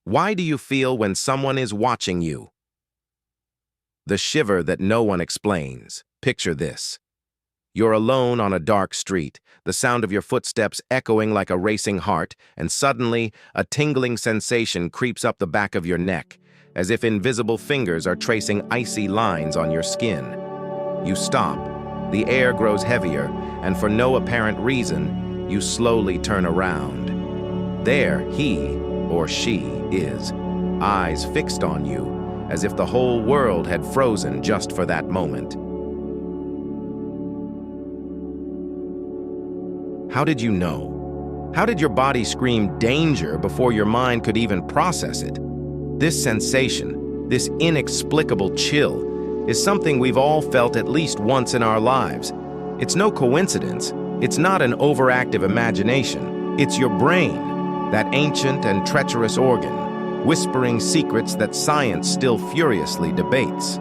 Why do you feel when someone is watching you? The shiver that no one explains. Picture this. You're alone on a dark street, the sound of your footsteps echoing like a racing heart, and suddenly a tingling sensation creeps up the back of your neck, as if invisible fingers are tracing icy lines on your skin. You stop, the air grows heavier, and for no apparent reason, you slowly turn around. There he or she is, eyes fixed on you, as if the whole world had frozen just for that moment. How did you know? How did your body scream danger before your mind could even process it? This sensation, this inexplicable chill, is something we've all felt at least once in our lives. It's no coincidence. It's not an overactive imagination. It's your brain, that ancient and treacherous organ, whispering secrets that science still furiously debates.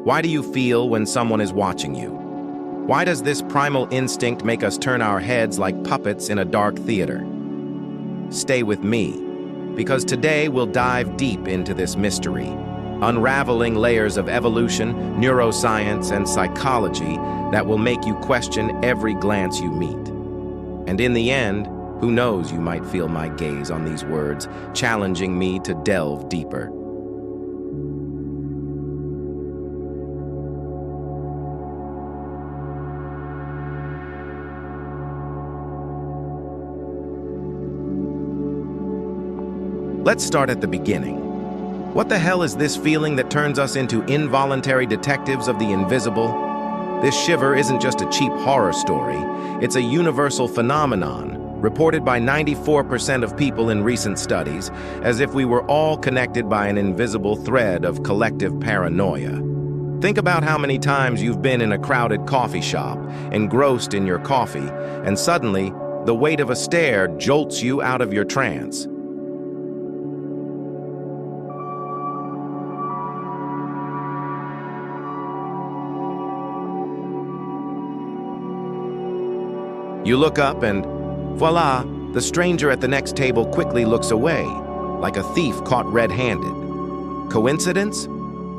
Why do you feel when someone is watching you? Why does this primal instinct make us turn our heads like puppets in a dark theater? Stay with me, because today we'll dive deep into this mystery, unraveling layers of evolution, neuroscience, and psychology that will make you question every glance you meet. And in the end, who knows, you might feel my gaze on these words, challenging me to delve deeper. Let's start at the beginning. What the hell is this feeling that turns us into involuntary detectives of the invisible? This shiver isn't just a cheap horror story, it's a universal phenomenon, reported by 94% of people in recent studies, as if we were all connected by an invisible thread of collective paranoia. Think about how many times you've been in a crowded coffee shop, engrossed in your coffee, and suddenly, the weight of a stare jolts you out of your trance. You look up and, voila, the stranger at the next table quickly looks away, like a thief caught red-handed. Coincidence?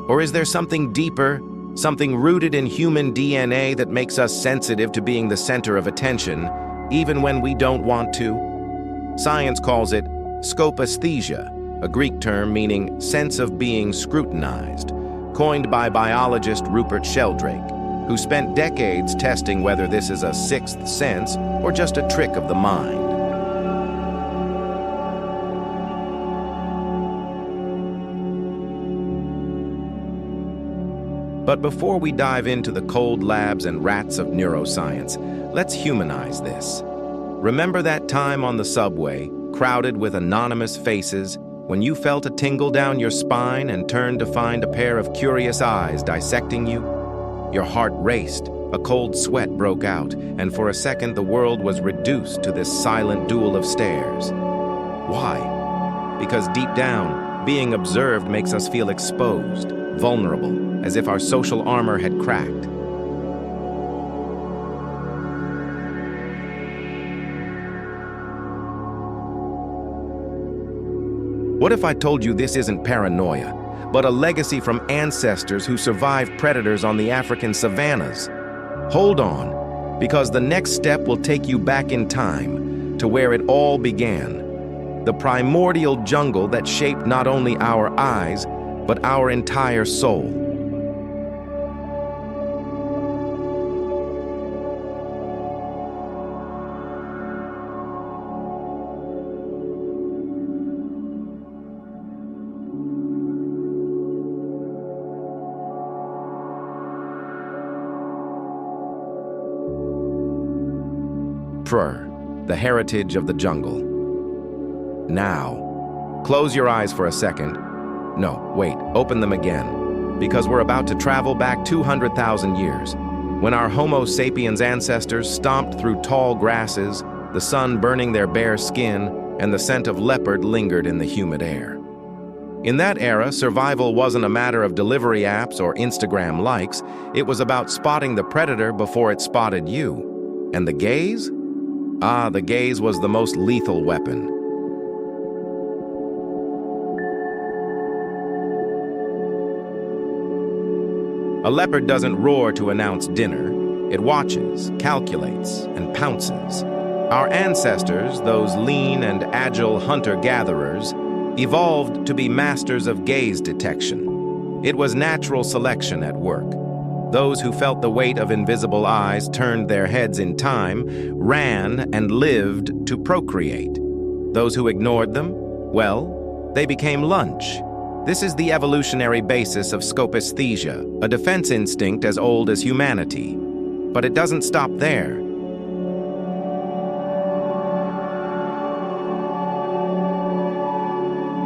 Or is there something deeper, something rooted in human DNA that makes us sensitive to being the center of attention, even when we don't want to? Science calls it scopaesthesia, a Greek term meaning sense of being scrutinized, coined by biologist Rupert Sheldrake, who spent decades testing whether this is a sixth sense or just a trick of the mind. But before we dive into the cold labs and rats of neuroscience, let's humanize this. Remember that time on the subway, crowded with anonymous faces, when you felt a tingle down your spine and turned to find a pair of curious eyes dissecting you? Your heart raced, a cold sweat broke out, and for a second the world was reduced to this silent duel of stares. Why? Because deep down, being observed makes us feel exposed, vulnerable, as if our social armor had cracked. What if I told you this isn't paranoia, but a legacy from ancestors who survived predators on the African savannas? Hold on, because the next step will take you back in time to where it all began, the primordial jungle that shaped not only our eyes, but our entire soul. The heritage of the jungle. Now, close your eyes for a second. No, wait, open them again, because we're about to travel back 200,000 years, when our Homo sapiens ancestors stomped through tall grasses, the sun burning their bare skin, and the scent of leopard lingered in the humid air. In that era, survival wasn't a matter of delivery apps or Instagram likes. It was about spotting the predator before it spotted you. And the gaze? Ah, the gaze was the most lethal weapon. A leopard doesn't roar to announce dinner. It watches, calculates, and pounces. Our ancestors, those lean and agile hunter-gatherers, evolved to be masters of gaze detection. It was natural selection at work. Those who felt the weight of invisible eyes turned their heads in time, ran, and lived to procreate. Those who ignored them, well, they became lunch. This is the evolutionary basis of scopisthesia, a defense instinct as old as humanity. But it doesn't stop there.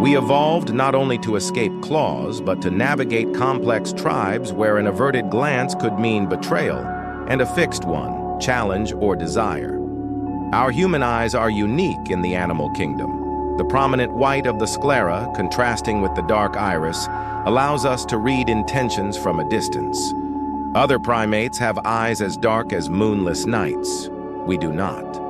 We evolved not only to escape claws, but to navigate complex tribes where an averted glance could mean betrayal, and a fixed one, challenge or desire. Our human eyes are unique in the animal kingdom. The prominent white of the sclera, contrasting with the dark iris, allows us to read intentions from a distance. Other primates have eyes as dark as moonless nights. We do not.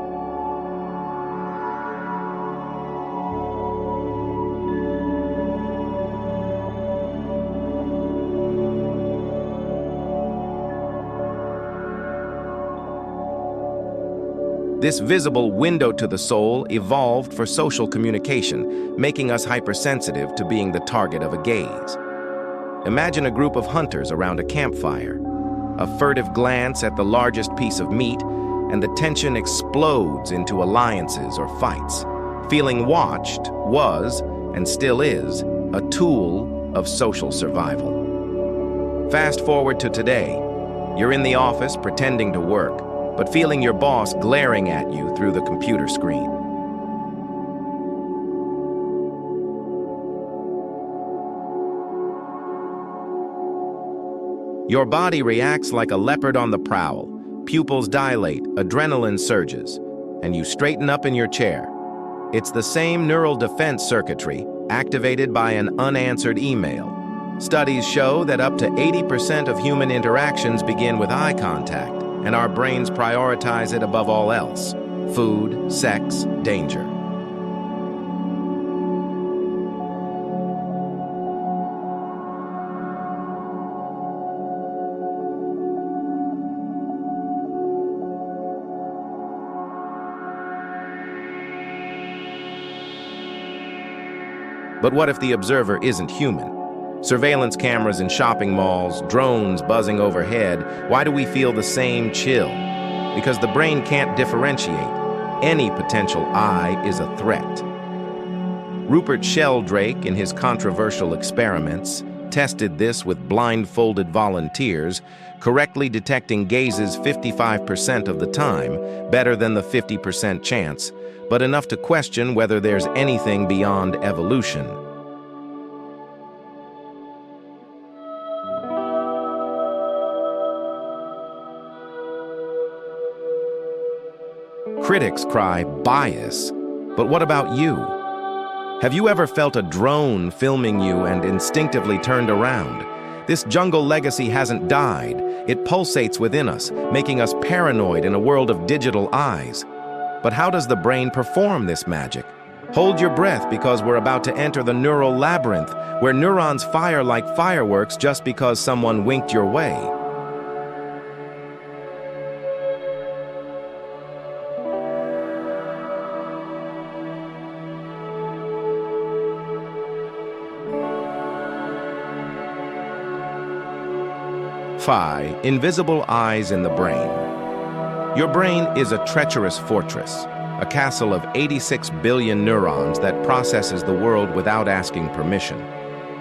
This visible window to the soul evolved for social communication, making us hypersensitive to being the target of a gaze. Imagine a group of hunters around a campfire. A furtive glance at the largest piece of meat, and the tension explodes into alliances or fights. Feeling watched was, and still is, a tool of social survival. Fast forward to today. You're in the office pretending to work, but feeling your boss glaring at you through the computer screen. Your body reacts like a leopard on the prowl. Pupils dilate, adrenaline surges, and you straighten up in your chair. It's the same neural defense circuitry activated by an unanswered email. Studies show that up to 80% of human interactions begin with eye contact, and our brains prioritize it above all else: food, sex, danger. But what if the observer isn't human? Surveillance cameras in shopping malls, drones buzzing overhead. Why do we feel the same chill? Because the brain can't differentiate. Any potential eye is a threat. Rupert Sheldrake, in his controversial experiments, tested this with blindfolded volunteers, correctly detecting gazes 55% of the time, better than the 50% chance, but enough to question whether there's anything beyond evolution. Critics cry bias, but what about you? Have you ever felt a drone filming you and instinctively turned around? This jungle legacy hasn't died. It pulsates within us, making us paranoid in a world of digital eyes. But how does the brain perform this magic? Hold your breath, because we're about to enter the neural labyrinth, where neurons fire like fireworks just because someone winked your way. Phi, invisible eyes in the brain. Your brain is a treacherous fortress, a castle of 86 billion neurons that processes the world without asking permission.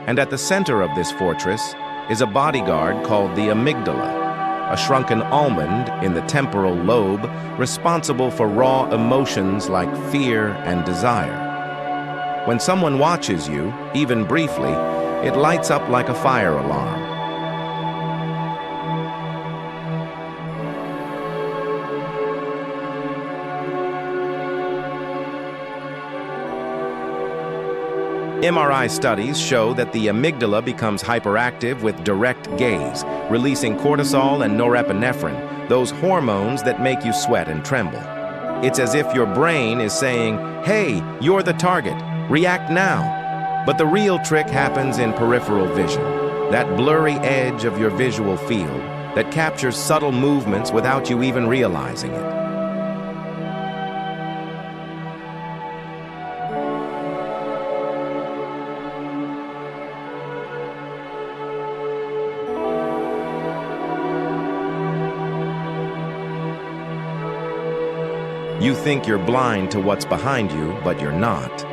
And at the center of this fortress is a bodyguard called the amygdala, a shrunken almond in the temporal lobe responsible for raw emotions like fear and desire. When someone watches you, even briefly, it lights up like a fire alarm. MRI studies show that the amygdala becomes hyperactive with direct gaze, releasing cortisol and norepinephrine, those hormones that make you sweat and tremble. It's as if your brain is saying, "Hey, you're the target. React now." But the real trick happens in peripheral vision, that blurry edge of your visual field that captures subtle movements without you even realizing it. You think you're blind to what's behind you, but you're not.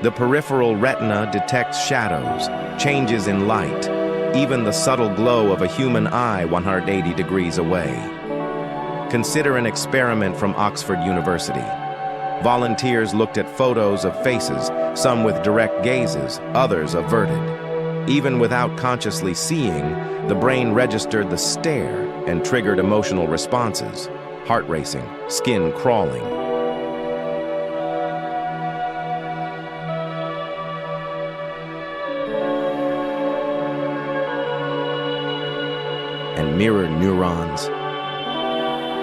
The peripheral retina detects shadows, changes in light, even the subtle glow of a human eye 180 degrees away. Consider an experiment from Oxford University. Volunteers looked at photos of faces, some with direct gazes, others averted. Even without consciously seeing, the brain registered the stare and triggered emotional responses. Heart racing, skin crawling. And mirror neurons.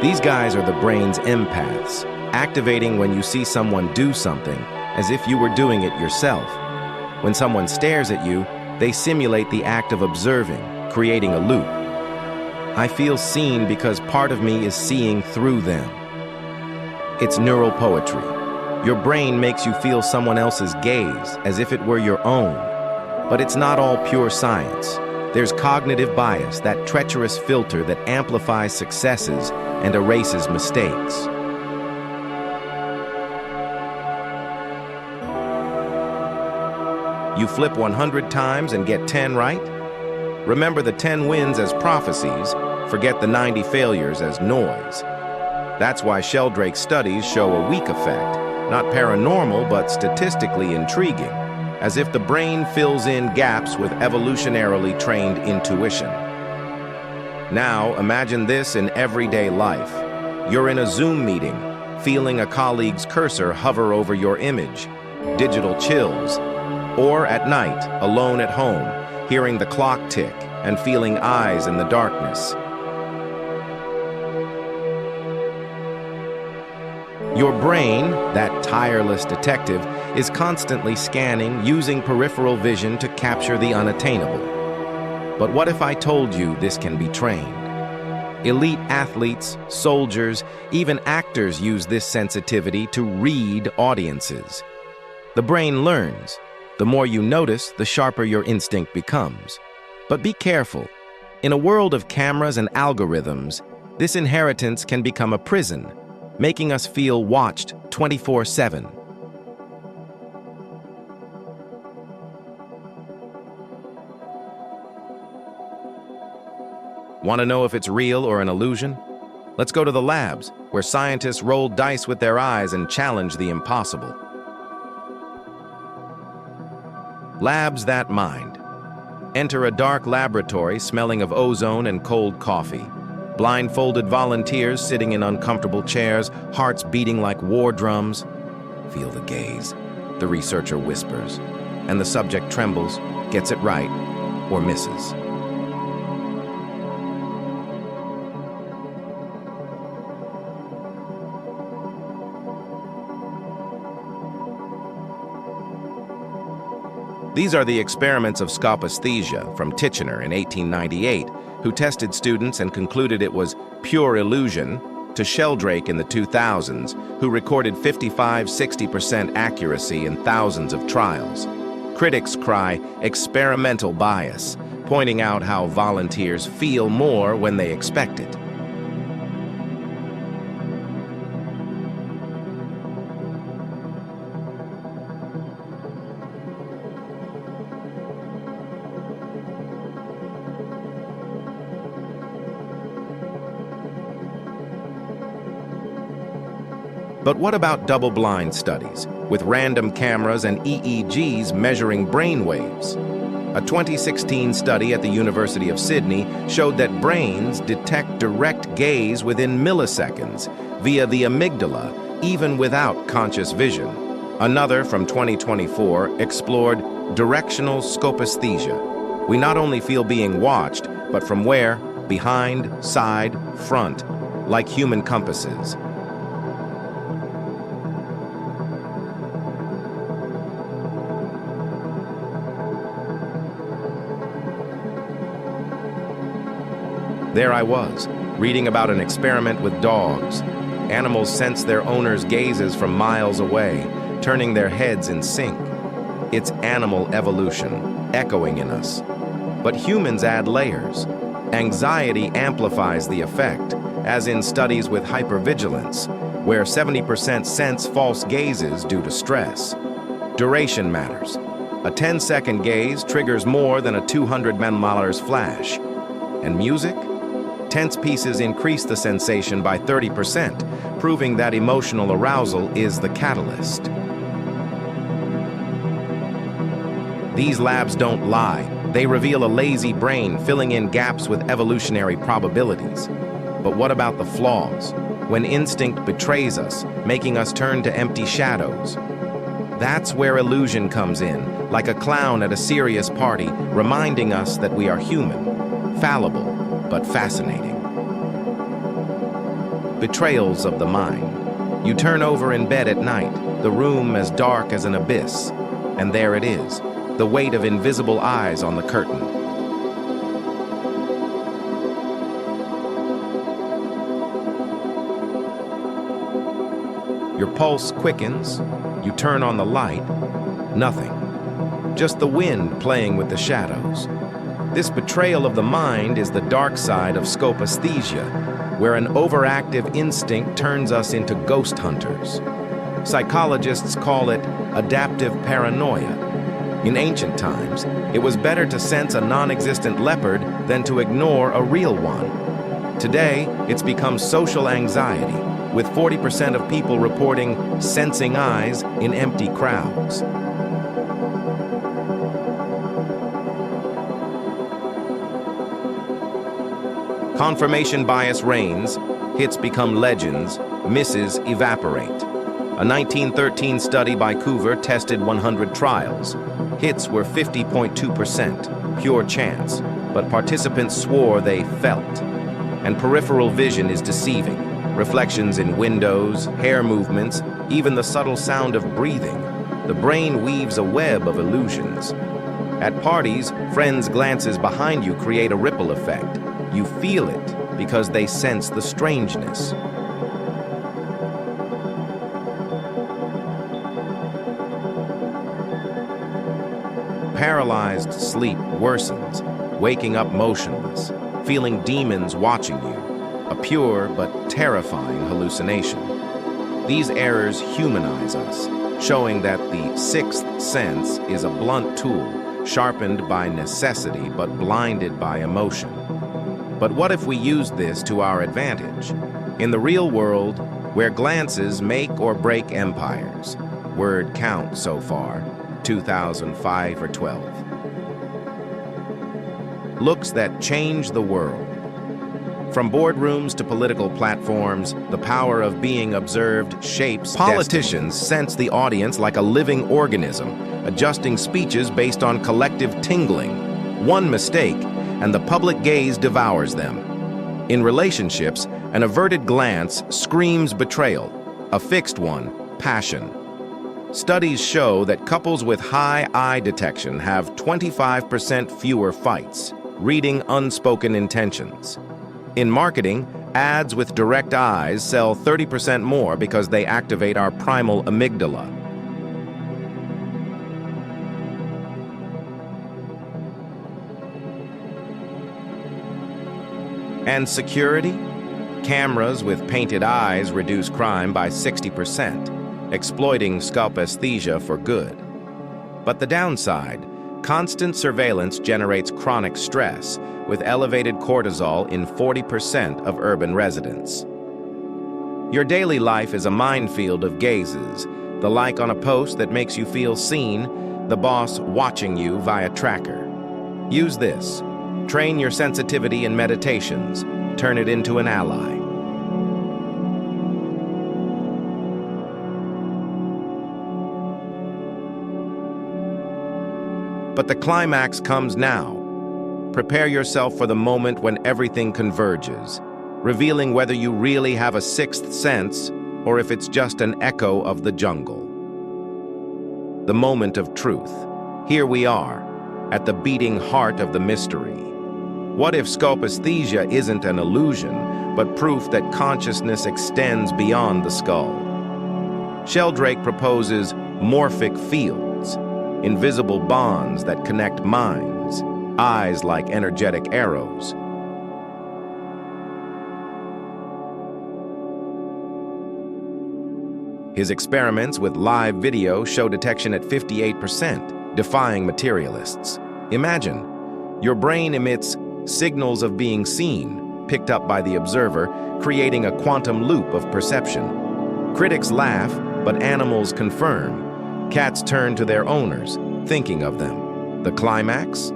These guys are the brain's empaths, activating when you see someone do something, as if you were doing it yourself. When someone stares at you, they simulate the act of observing, creating a loop. I feel seen because part of me is seeing through them. It's neural poetry. Your brain makes you feel someone else's gaze as if it were your own. But it's not all pure science. There's cognitive bias, that treacherous filter that amplifies successes and erases mistakes. You flip 100 times and get 10 right? Remember the 10 wins as prophecies, forget the 90 failures as noise. That's why Sheldrake's studies show a weak effect, not paranormal but statistically intriguing, as if the brain fills in gaps with evolutionarily trained intuition. Now imagine this in everyday life. You're in a Zoom meeting, feeling a colleague's cursor hover over your image, digital chills, or at night, alone at home, hearing the clock tick and feeling eyes in the darkness. Your brain, that tireless detective, is constantly scanning, using peripheral vision to capture the unattainable. But what if I told you this can be trained? Elite athletes, soldiers, even actors use this sensitivity to read audiences. The brain learns. The more you notice, the sharper your instinct becomes. But be careful. In a world of cameras and algorithms, this inheritance can become a prison, making us feel watched 24/7. Want to know if it's real or an illusion? Let's go to the labs, where scientists roll dice with their eyes and challenge the impossible. Labs that mind. Enter a dark laboratory smelling of ozone and cold coffee. Blindfolded volunteers sitting in uncomfortable chairs, hearts beating like war drums. Feel the gaze. The researcher whispers, and the subject trembles, gets it right, or misses. These are the experiments of scopaesthesia from Titchener in 1898, who tested students and concluded it was pure illusion, to Sheldrake in the 2000s, who recorded 55–60% accuracy in thousands of trials. Critics cry experimental bias, pointing out how volunteers feel more when they expect it. But what about double-blind studies, with random cameras and EEGs measuring brain waves? A 2016 study at the University of Sydney showed that brains detect direct gaze within milliseconds via the amygdala, even without conscious vision. Another from 2024 explored Directional scopisthesia. We not only feel being watched, but from where? Behind, side, front, like human compasses. There I was, reading about an experiment with dogs. Animals sense their owners' gazes from miles away, turning their heads in sync. It's animal evolution, echoing in us. But humans add layers. Anxiety amplifies the effect, as in studies with hypervigilance, where 70% sense false gazes due to stress. Duration matters. A 10-second gaze triggers more than a 200 mm's flash. And music? Tense pieces increase the sensation by 30%, proving that emotional arousal is the catalyst. These labs don't lie. They reveal a lazy brain filling in gaps with evolutionary probabilities. But what about the flaws? When instinct betrays us, making us turn to empty shadows. That's where illusion comes in, like a clown at a serious party, reminding us that we are human, fallible, but fascinating. Betrayals of the mind. You turn over in bed at night, the room as dark as an abyss, and there it is, the weight of invisible eyes on the curtain. Your pulse quickens, you turn on the light, nothing. Just the wind playing with the shadows. This betrayal of the mind is the dark side of scopisthesia, where an overactive instinct turns us into ghost hunters. Psychologists call it adaptive paranoia. In ancient times, it was better to sense a non-existent leopard than to ignore a real one. Today, it's become social anxiety, with 40% of people reporting sensing eyes in empty crowds. Confirmation bias reigns, hits become legends, misses evaporate. A 1913 study by Coover tested 100 trials. Hits were 50.2%, pure chance, but participants swore they felt. And peripheral vision is deceiving. Reflections in windows, hair movements, even the subtle sound of breathing. The brain weaves a web of illusions. At parties, friends' glances behind you create a ripple effect. You feel it because they sense the strangeness. Paralyzed sleep worsens, waking up motionless, feeling demons watching you, a pure but terrifying hallucination. These errors humanize us, showing that the sixth sense is a blunt tool, sharpened by necessity but blinded by emotion. But what if we use this to our advantage? In the real world, where glances make or break empires, word count so far, 2005 or 12. Looks that change the world. From boardrooms to political platforms, the power of being observed shapes politicians destiny. Sense the audience like a living organism, adjusting speeches based on collective tingling. One mistake, and the public gaze devours them. In relationships, an averted glance screams betrayal, a fixed one, passion. Studies show that couples with high eye detection have 25% fewer fights, reading unspoken intentions. In marketing, ads with direct eyes sell 30% more because they activate our primal amygdala. And security? Cameras with painted eyes reduce crime by 60%, exploiting scopisthesia for good. But the downside, constant surveillance generates chronic stress, with elevated cortisol in 40% of urban residents. Your daily life is a minefield of gazes, the like on a post that makes you feel seen, the boss watching you via tracker. Use this. Train your sensitivity in meditations. Turn it into an ally. But the climax comes now. Prepare yourself for the moment when everything converges, revealing whether you really have a sixth sense or if it's just an echo of the jungle. The moment of truth. Here we are, at the beating heart of the mystery. What if scopesthesia isn't an illusion, but proof that consciousness extends beyond the skull? Sheldrake proposes morphic fields, invisible bonds that connect minds, eyes like energetic arrows. His experiments with live video show detection at 58%, defying materialists. Imagine, your brain emits signals of being seen, picked up by the observer, creating a quantum loop of perception. Critics laugh, but animals confirm. Cats turn to their owners, thinking of them. The climax?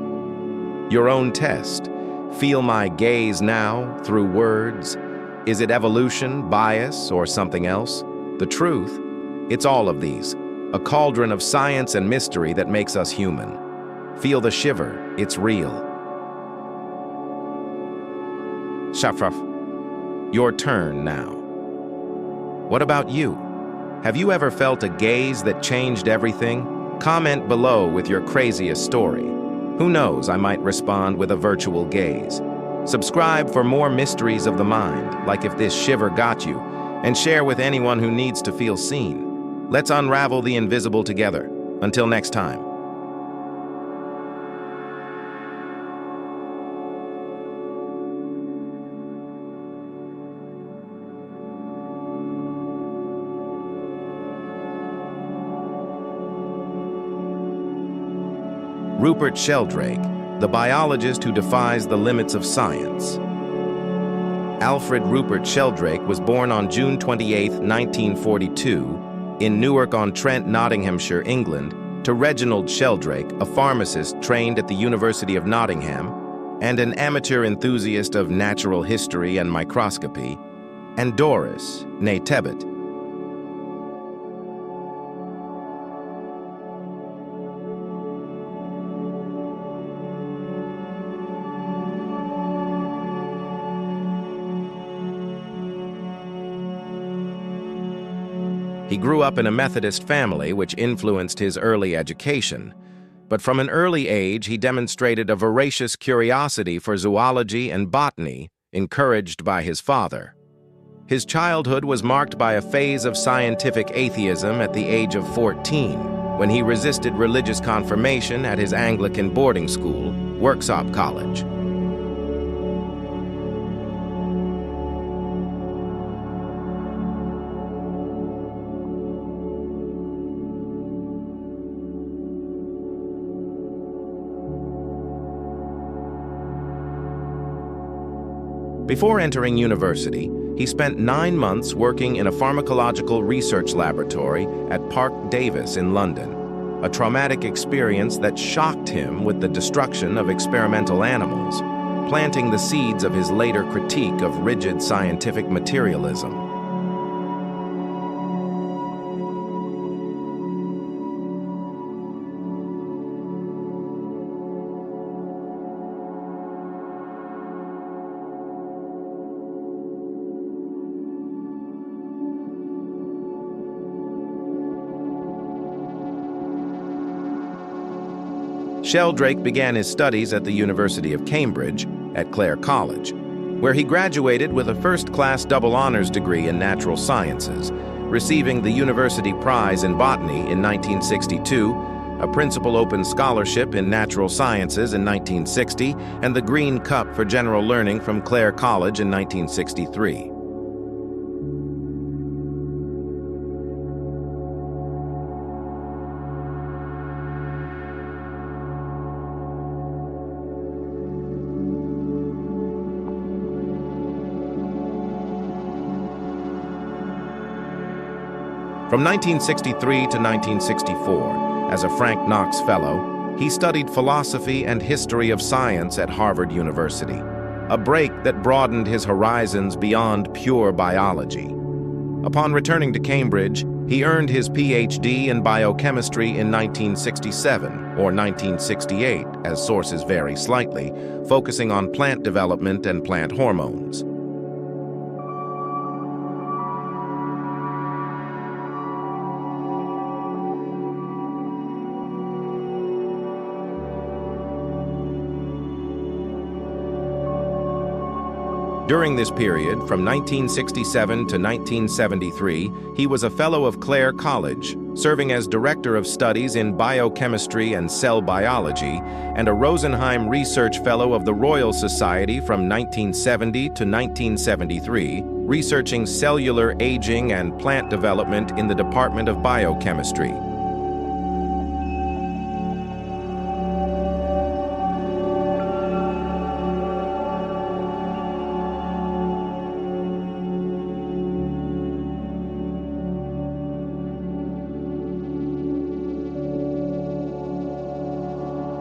Your own test. Feel my gaze now through words. Is it evolution, bias, or something else? The truth? It's all of these. A cauldron of science and mystery that makes us human. Feel the shiver. It's real. Shafraf, your turn now. What about you? Have you ever felt a gaze that changed everything? Comment below with your craziest story. Who knows, I might respond with a virtual gaze. Subscribe for more mysteries of the mind, like if this shiver got you, and share with anyone who needs to feel seen. Let's unravel the invisible together. Until next time. Rupert Sheldrake, the biologist who defies the limits of science. Alfred Rupert Sheldrake was born on June 28, 1942, in Newark-on-Trent, Nottinghamshire, England, to Reginald Sheldrake, a pharmacist trained at the University of Nottingham, and an amateur enthusiast of natural history and microscopy, and Doris, née Tebbit. He grew up in a Methodist family which influenced his early education, but from an early age he demonstrated a voracious curiosity for zoology and botany, encouraged by his father. His childhood was marked by a phase of scientific atheism at the age of 14, when he resisted religious confirmation at his Anglican boarding school, Worksop College. Before entering university, he spent 9 months working in a pharmacological research laboratory at Park Davis in London, a traumatic experience that shocked him with the destruction of experimental animals, planting the seeds of his later critique of rigid scientific materialism. Sheldrake began his studies at the University of Cambridge at Clare College, where he graduated with a first-class double honors degree in natural sciences, receiving the University Prize in Botany in 1962, a Principal Open Scholarship in Natural Sciences in 1960, and the Green Cup for General Learning from Clare College in 1963. From 1963 to 1964, as a Frank Knox Fellow, he studied philosophy and history of science at Harvard University, a break that broadened his horizons beyond pure biology. Upon returning to Cambridge, He earned his PhD in biochemistry in 1967 or 1968, as sources vary slightly, focusing on plant development and plant hormones. During this period, from 1967 to 1973, he was a Fellow of Clare College, serving as Director of Studies in Biochemistry and Cell Biology, and a Rosenheim Research Fellow of the Royal Society from 1970 to 1973, researching cellular aging and plant development in the Department of Biochemistry.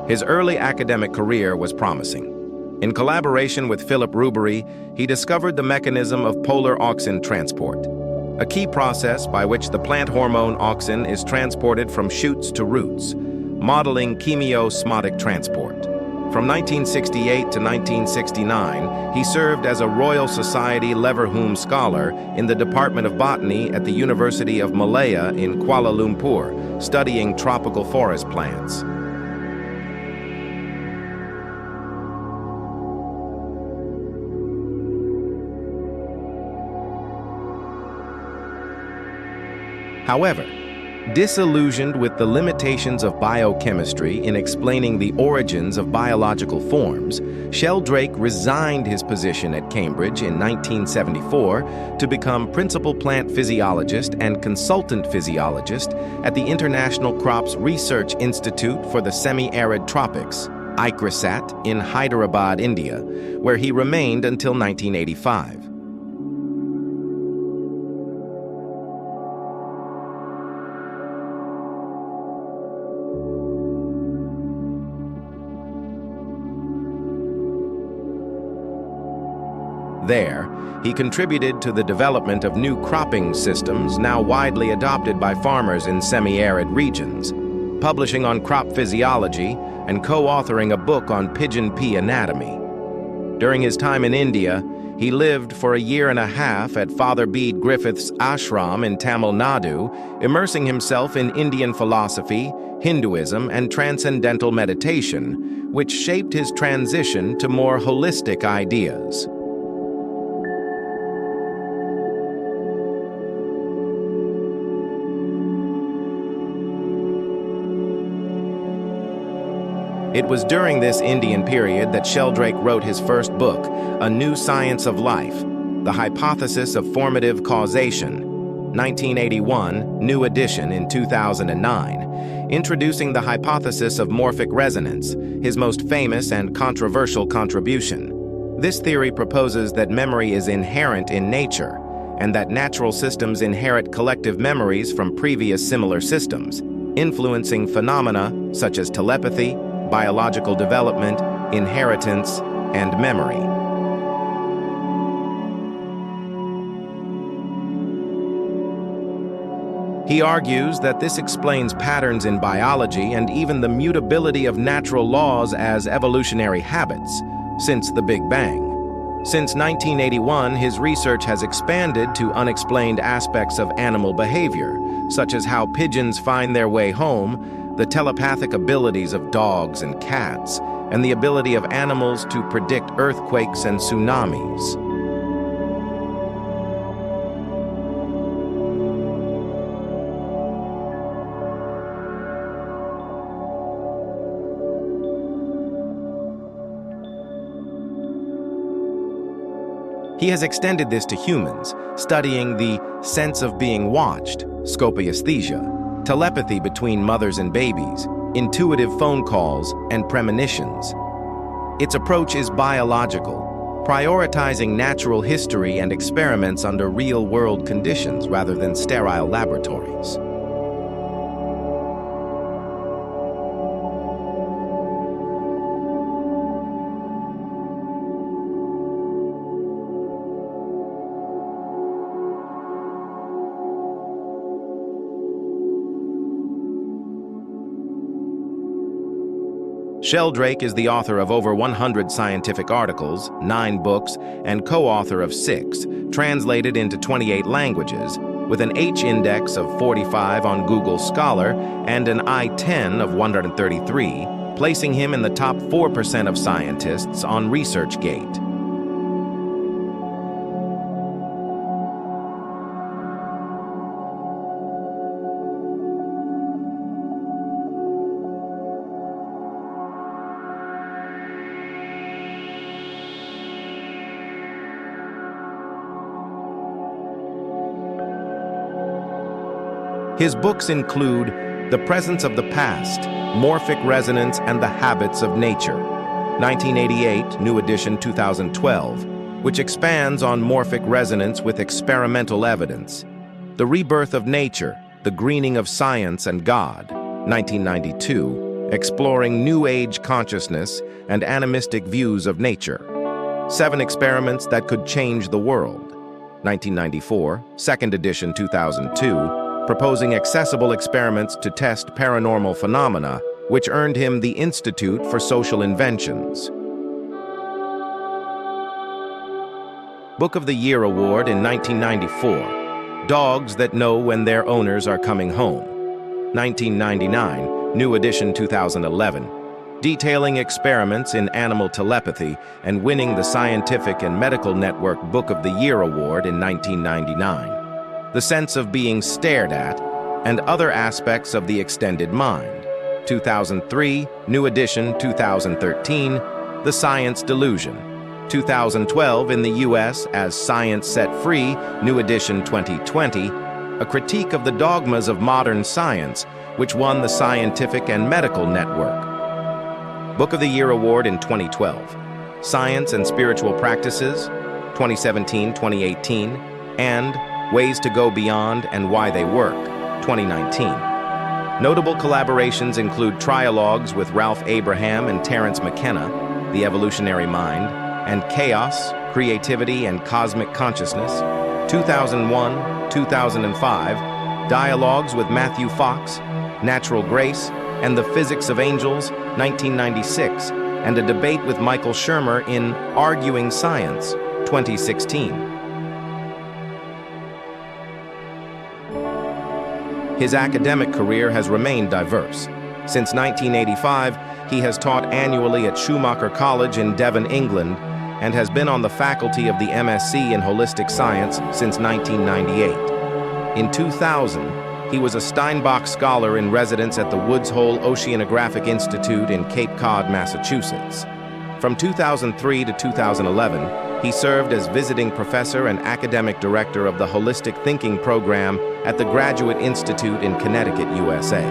His early academic career was promising. In collaboration with Philip Rubery, he discovered the mechanism of polar auxin transport, a key process by which the plant hormone auxin is transported from shoots to roots, modeling chemiosmotic transport. From 1968 to 1969, he served as a Royal Society Leverhulme Scholar in the Department of Botany at the University of Malaya in Kuala Lumpur, studying tropical forest plants. However, disillusioned with the limitations of biochemistry in explaining the origins of biological forms, Sheldrake resigned his position at Cambridge in 1974 to become principal plant physiologist and consultant physiologist at the International Crops Research Institute for the Semi-Arid Tropics, ICRISAT, in Hyderabad, India, where he remained until 1985. There, he contributed to the development of new cropping systems now widely adopted by farmers in semi-arid regions, publishing on crop physiology and co-authoring a book on pigeon pea anatomy. During his time in India, he lived for a year and a half at Father Bede Griffith's ashram in Tamil Nadu, immersing himself in Indian philosophy, Hinduism, and transcendental meditation, which shaped his transition to more holistic ideas. It was during this Indian period that Sheldrake wrote his first book, A New Science of Life, The Hypothesis of Formative Causation, 1981, new edition in 2009, introducing the hypothesis of morphic resonance, his most famous and controversial contribution. This theory proposes that memory is inherent in nature, and that natural systems inherit collective memories from previous similar systems, influencing phenomena such as telepathy, biological development, inheritance, and memory. He argues that this explains patterns in biology and even the mutability of natural laws as evolutionary habits since the Big Bang. Since 1981, his research has expanded to unexplained aspects of animal behavior, such as how pigeons find their way home, the telepathic abilities of dogs and cats, and the ability of animals to predict earthquakes and tsunamis. He has extended this to humans, studying the sense of being watched, scopiesthesia, telepathy between mothers and babies, intuitive phone calls, and premonitions. Its approach is biological, prioritizing natural history and experiments under real-world conditions rather than sterile laboratories. Sheldrake is the author of over 100 scientific articles, 9 books, and co-author of 6, translated into 28 languages, with an H-index of 45 on Google Scholar and an I-10 of 133, placing him in the top 4% of scientists on ResearchGate. His books include The Presence of the Past, Morphic Resonance and the Habits of Nature, 1988, new edition 2012, which expands on morphic resonance with experimental evidence. The Rebirth of Nature, The Greening of Science and God, 1992, exploring New Age consciousness and animistic views of nature. 7 Experiments That Could Change the World, 1994, second edition 2002, proposing accessible experiments to test paranormal phenomena, which earned him the Institute for Social Inventions. Book of the Year Award in 1994, Dogs That Know When Their Owners Are Coming Home, 1999, new edition 2011, detailing experiments in animal telepathy and winning the Scientific and Medical Network Book of the Year Award in 1999. The Sense of Being Stared At, and Other Aspects of the Extended Mind, 2003, new edition 2013, The Science Delusion, 2012 in the U.S. as Science Set Free, new edition 2020, a critique of the dogmas of modern science, which won the Scientific and Medical Network. Book of the Year Award in 2012, Science and Spiritual Practices, 2017-2018, and Ways to Go Beyond and Why They Work, 2019. Notable collaborations include Trialogues with Ralph Abraham and Terence McKenna, The Evolutionary Mind, and Chaos, Creativity and Cosmic Consciousness, 2001, 2005, Dialogues with Matthew Fox, Natural Grace, and the Physics of Angels, 1996, and a debate with Michael Shermer in Arguing Science, 2016. His academic career has remained diverse. Since 1985, he has taught annually at Schumacher College in Devon, England, and has been on the faculty of the MSc in Holistic Science since 1998. In 2000, he was a Steinbach Scholar in residence at the Woods Hole Oceanographic Institute in Cape Cod, Massachusetts. From 2003 to 2011, he served as visiting professor and academic director of the Holistic Thinking Program at the Graduate Institute in Connecticut, USA.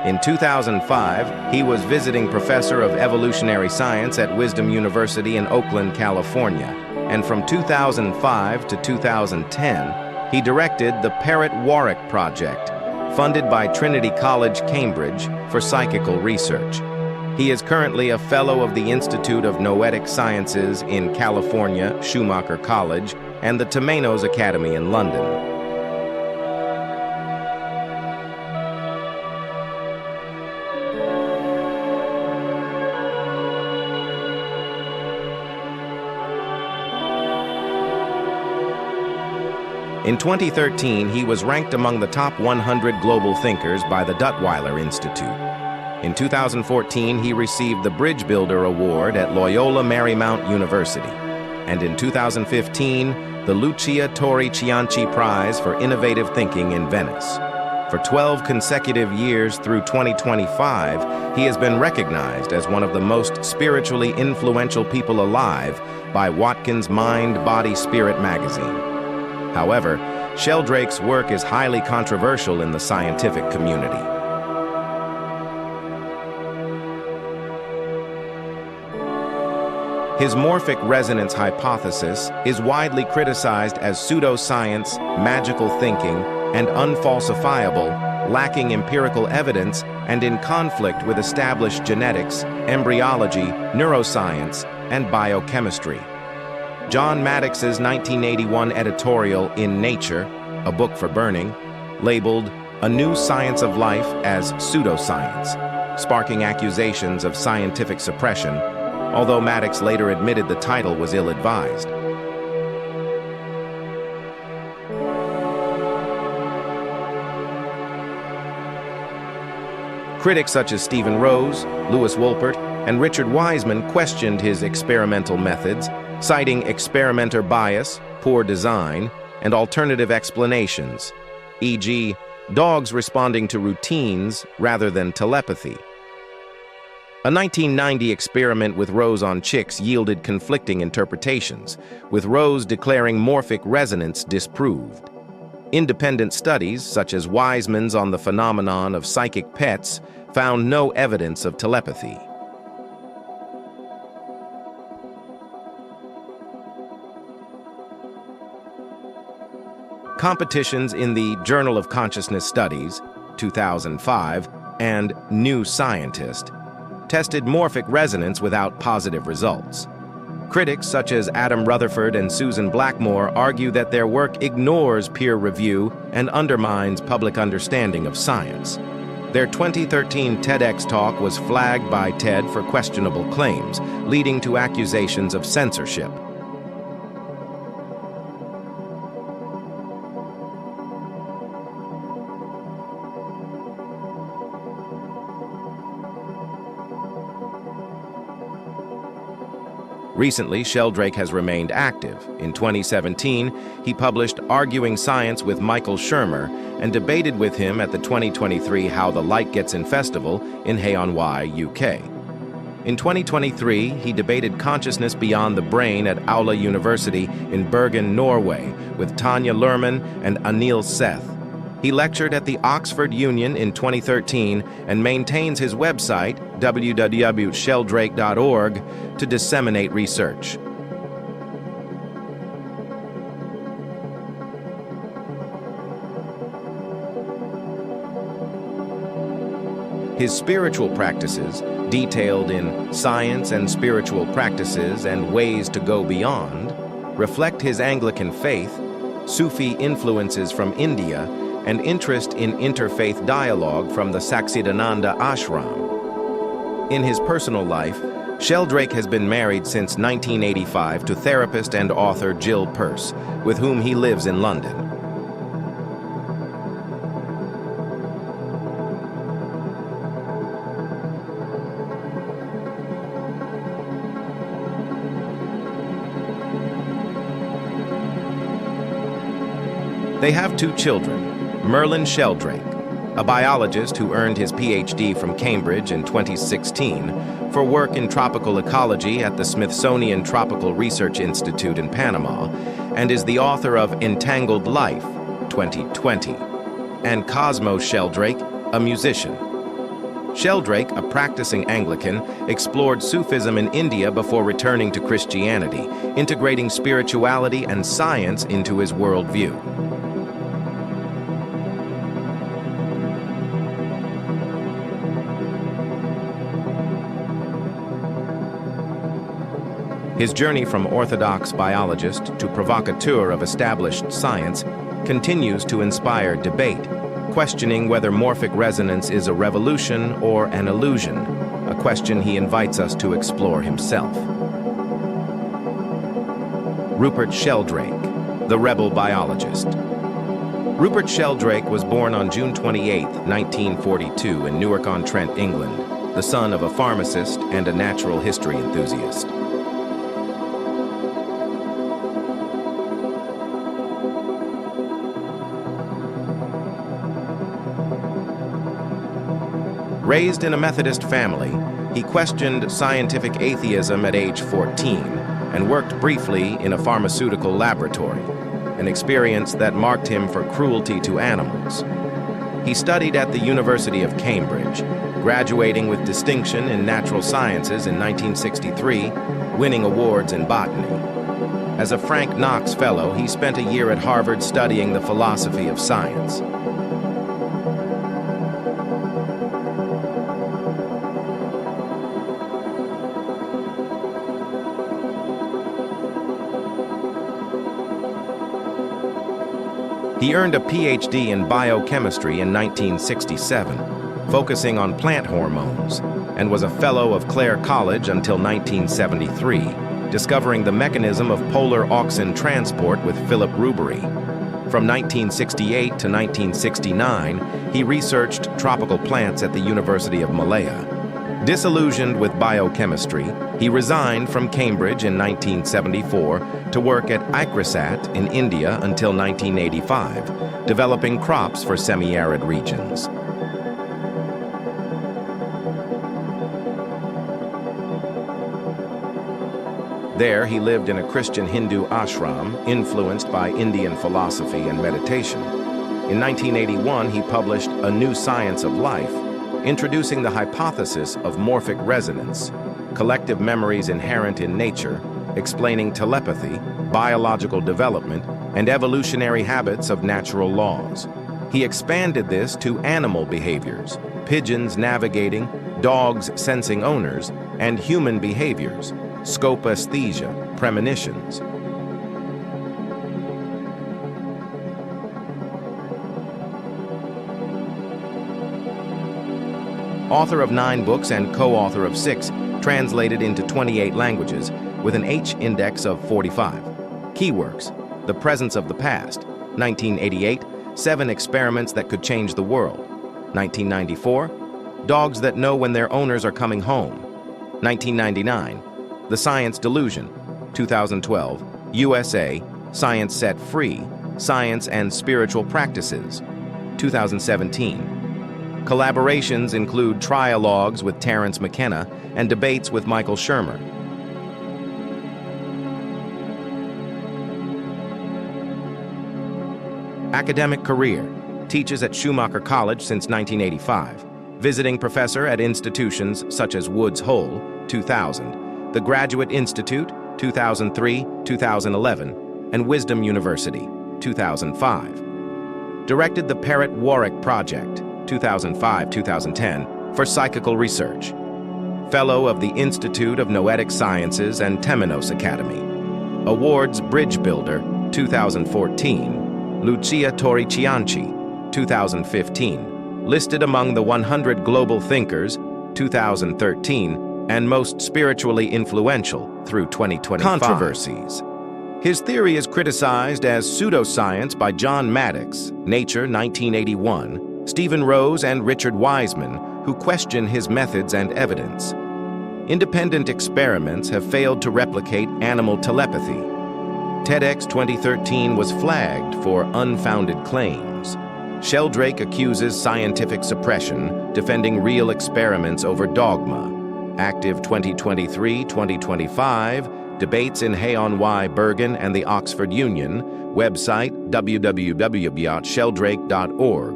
In 2005, he was visiting professor of evolutionary science at Wisdom University in Oakland, California, and from 2005 to 2010, he directed the Parrot Warwick Project, funded by Trinity College, Cambridge, for psychical research. He is currently a fellow of the Institute of Noetic Sciences in California, Schumacher College, and the Temenos Academy in London. In 2013, he was ranked among the top 100 global thinkers by the Duttweiler Institute. In 2014, he received the Bridge Builder Award at Loyola Marymount University. And in 2015, the Lucia Torri Cianci Prize for Innovative Thinking in Venice. For 12 consecutive years through 2025, he has been recognized as one of the most spiritually influential people alive by Watkins Mind, Body, Spirit magazine. However, Sheldrake's work is highly controversial in the scientific community. His morphic resonance hypothesis is widely criticized as pseudoscience, magical thinking, and unfalsifiable, lacking empirical evidence, and in conflict with established genetics, embryology, neuroscience, and biochemistry. John Maddox's 1981 editorial in Nature, a book for burning, labeled A New Science of Life as pseudoscience, sparking accusations of scientific suppression, although Maddox later admitted the title was ill-advised. Critics such as Stephen Rose, Louis Wolpert, and Richard Wiseman questioned his experimental methods, citing experimenter bias, poor design, and alternative explanations, e.g., dogs responding to routines rather than telepathy. A 1990 experiment with Rose on chicks yielded conflicting interpretations, with Rose declaring morphic resonance disproved. Independent studies, such as Wiseman's on the phenomenon of psychic pets, found no evidence of telepathy. Competitions in the Journal of Consciousness Studies, 2005, and New Scientist tested morphic resonance without positive results. Critics such as Adam Rutherford and Susan Blackmore argue that their work ignores peer review and undermines public understanding of science. Their 2013 TEDx talk was flagged by TED for questionable claims, leading to accusations of censorship. Recently, Sheldrake has remained active. In 2017, he published Arguing Science with Michael Shermer and debated with him at the 2023 How the Light Gets In Festival in Hay-on-Wye, UK. In 2023, he debated consciousness beyond the brain at Aula University in Bergen, Norway, with Tanya Luhrmann and Anil Seth. He lectured at the Oxford Union in 2013 and maintains his website, www.sheldrake.org, to disseminate research. His spiritual practices, detailed in Science and Spiritual Practices and Ways to Go Beyond, reflect his Anglican faith, Sufi influences from India, and interest in interfaith dialogue from the Saksidananda ashram. In his personal life, Sheldrake has been married since 1985 to therapist and author Jill Peirce, with whom he lives in London. They have 2 children, Merlin Sheldrake, a biologist who earned his PhD from Cambridge in 2016 for work in tropical ecology at the Smithsonian Tropical Research Institute in Panama, and is the author of Entangled Life, 2020, and Cosmo Sheldrake, a musician. Sheldrake, a practicing Anglican, explored Sufism in India before returning to Christianity, integrating spirituality and science into his worldview. His journey from orthodox biologist to provocateur of established science continues to inspire debate, questioning whether morphic resonance is a revolution or an illusion, a question he invites us to explore himself. Rupert Sheldrake, the rebel biologist. Rupert Sheldrake was born on June 28, 1942 in Newark-on-Trent, England, the son of a pharmacist and a natural history enthusiast. Raised in a Methodist family, he questioned scientific atheism at age 14 and worked briefly in a pharmaceutical laboratory, an experience that marked him for cruelty to animals. He studied at the University of Cambridge, graduating with distinction in natural sciences in 1963, winning awards in botany. As a Frank Knox Fellow, he spent a year at Harvard studying the philosophy of science. He earned a PhD in biochemistry in 1967, focusing on plant hormones, and was a fellow of Clare College until 1973, discovering the mechanism of polar auxin transport with Philip Rubery. From 1968 to 1969, he researched tropical plants at the University of Malaya. Disillusioned with biochemistry, he resigned from Cambridge in 1974 to work at ICRISAT in India until 1985, developing crops for semi-arid regions. There, he lived in a Christian Hindu ashram influenced by Indian philosophy and meditation. In 1981, he published A New Science of Life, introducing the hypothesis of morphic resonance, collective memories inherent in nature, explaining telepathy, biological development, and evolutionary habits of natural laws. He expanded this to animal behaviors, pigeons navigating, dogs sensing owners, and human behaviors, scopaesthesia, premonitions. Author of 9 books and co-author of 6, translated into 28 languages, with an H index of 45. Key works: The Presence of the Past, 1988, 7 Experiments That Could Change the World, 1994, Dogs That Know When Their Owners Are Coming Home, 1999, The Science Delusion, 2012, USA, Science Set Free, Science and Spiritual Practices, 2017. Collaborations include trialogues with Terence McKenna and debates with Michael Shermer. Academic career: teaches at Schumacher College since 1985, visiting professor at institutions such as Woods Hole, 2000, the Graduate Institute, 2003, 2011, and Wisdom University, 2005. Directed the Parrot Warwick Project, 2005-2010, for psychical research. Fellow of the Institute of Noetic Sciences and Temenos Academy. Awards Bridge Builder, 2014. Lucia Torricianci, 2015. Listed among the 100 Global Thinkers, 2013, and most spiritually influential through 2025. Controversies. His theory is criticized as pseudoscience by John Maddox, Nature, 1981, Stephen Rose and Richard Wiseman, who question his methods and evidence. Independent experiments have failed to replicate animal telepathy. TEDx 2013 was flagged for unfounded claims. Sheldrake accuses scientific suppression, defending real experiments over dogma. Active 2023-2025, debates in Hay-on-Wye, Bergen, and the Oxford Union. Website www.sheldrake.org.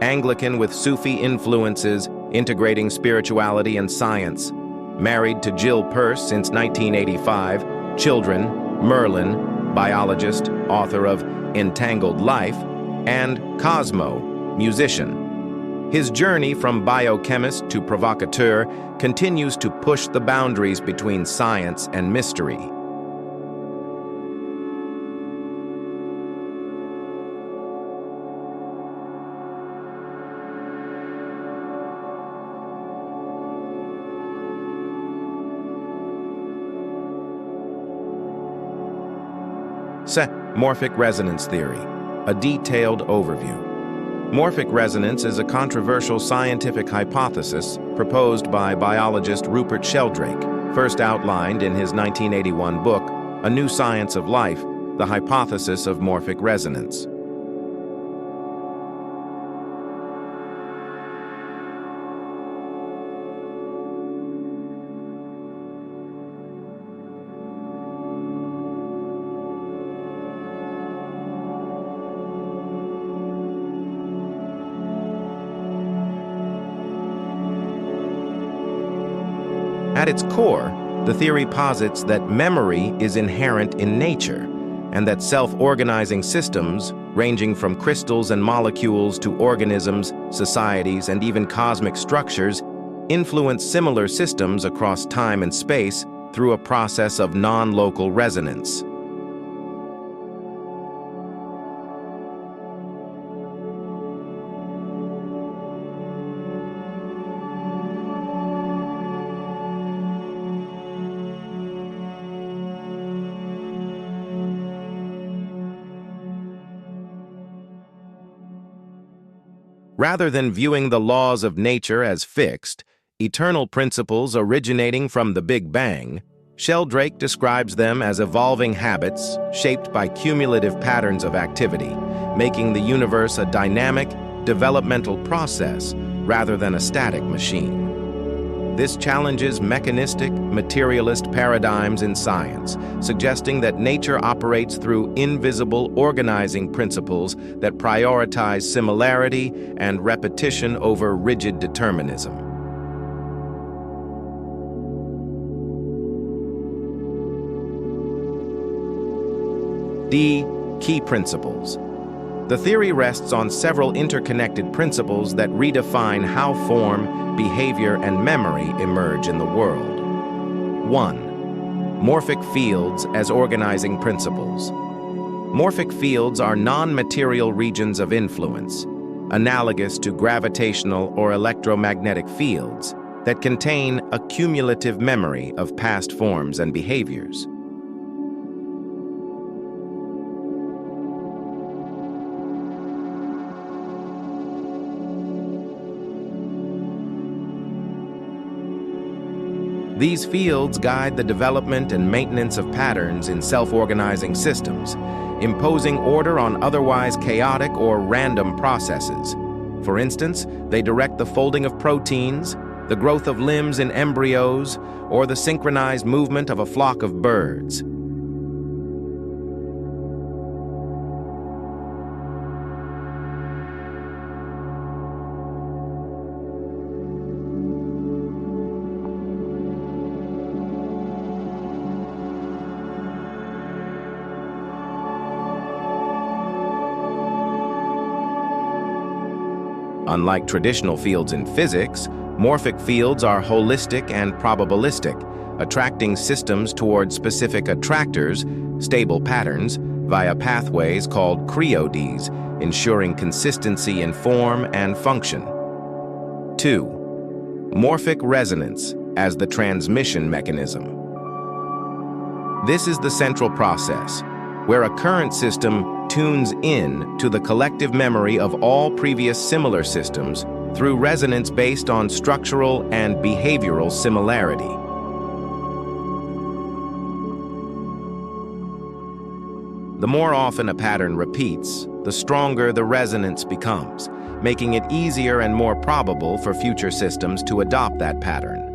Anglican with Sufi influences, integrating spirituality and science. Married to Jill Peirce since 1985. Children: Merlin, biologist, author of Entangled Life, and Cosmo, musician. His journey from biochemist to provocateur continues to push the boundaries between science and mystery. Morphic resonance theory, a detailed overview. Morphic resonance is a controversial scientific hypothesis proposed by biologist Rupert Sheldrake, first outlined in his 1981 book, A New Science of Life, The Hypothesis of Morphic Resonance. At its core, the theory posits that memory is inherent in nature, and that self-organizing systems, ranging from crystals and molecules to organisms, societies, and even cosmic structures, influence similar systems across time and space through a process of non-local resonance. Rather than viewing the laws of nature as fixed, eternal principles originating from the Big Bang, Sheldrake describes them as evolving habits shaped by cumulative patterns of activity, making the universe a dynamic, developmental process rather than a static machine. This challenges mechanistic, materialist paradigms in science, suggesting that nature operates through invisible organizing principles that prioritize similarity and repetition over rigid determinism. D. Key principles. The theory rests on several interconnected principles that redefine how form, behavior, and memory emerge in the world. 1. Morphic fields as organizing principles. Morphic fields are non-material regions of influence, analogous to gravitational or electromagnetic fields, that contain a cumulative memory of past forms and behaviors. These fields guide the development and maintenance of patterns in self-organizing systems, imposing order on otherwise chaotic or random processes. For instance, they direct the folding of proteins, the growth of limbs in embryos, or the synchronized movement of a flock of birds. Unlike traditional fields in physics, morphic fields are holistic and probabilistic, attracting systems toward specific attractors, stable patterns, via pathways called creodes, ensuring consistency in form and function. 2. Morphic resonance as the transmission mechanism. This is the central process, where a current system tunes in to the collective memory of all previous similar systems through resonance based on structural and behavioral similarity. The more often a pattern repeats, the stronger the resonance becomes, making it easier and more probable for future systems to adopt that pattern.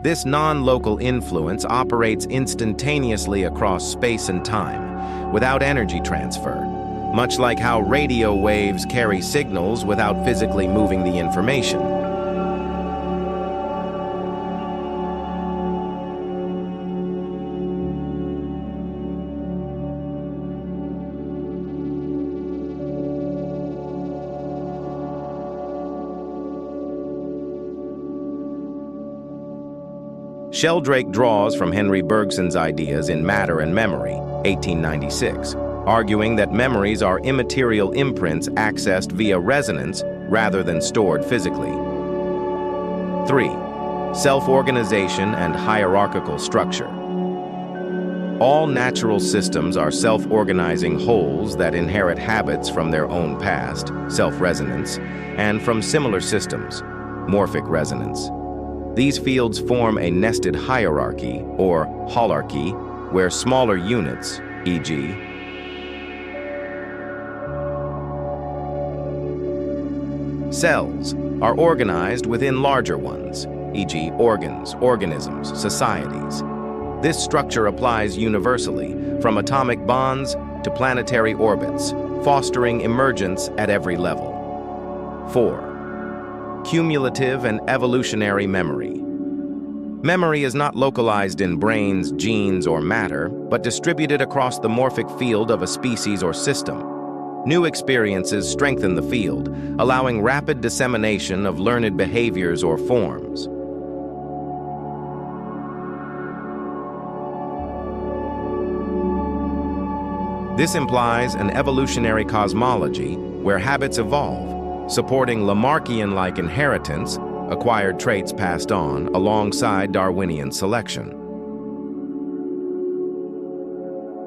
This non-local influence operates instantaneously across space and time, without energy transfer, much like how radio waves carry signals without physically moving the information. Sheldrake draws from Henry Bergson's ideas in Matter and Memory, 1896, arguing that memories are immaterial imprints accessed via resonance rather than stored physically. 3. Self-organization and hierarchical structure. All natural systems are self-organizing wholes that inherit habits from their own past, self-resonance, and from similar systems, morphic resonance. These fields form a nested hierarchy, or holarchy, where smaller units, e.g., cells, are organized within larger ones, e.g., organs, organisms, societies. This structure applies universally, from atomic bonds to planetary orbits, fostering emergence at every level. 4. Cumulative and evolutionary memory. Memory is not localized in brains, genes, or matter, but distributed across the morphic field of a species or system. New experiences strengthen the field, allowing rapid dissemination of learned behaviors or forms. This implies an evolutionary cosmology where habits evolve, supporting Lamarckian-like inheritance, acquired traits passed on alongside Darwinian selection.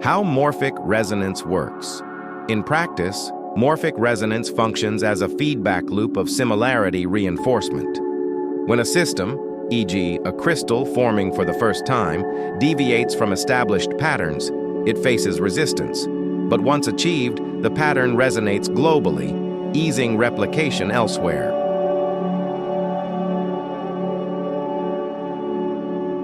How morphic resonance works. In practice, Morphic resonance functions as a feedback loop of similarity reinforcement. When a system, e.g., a crystal forming for the first time, deviates from established patterns, it faces resistance. But once achieved, the pattern resonates globally, easing replication elsewhere.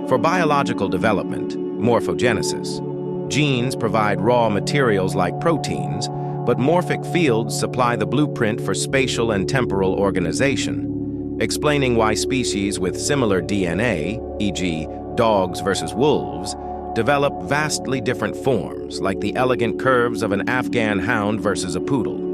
For biological development, morphogenesis, genes provide raw materials like proteins, but morphic fields supply the blueprint for spatial and temporal organization, explaining why species with similar DNA, e.g., dogs versus wolves, develop vastly different forms, like the elegant curves of an Afghan hound versus a poodle.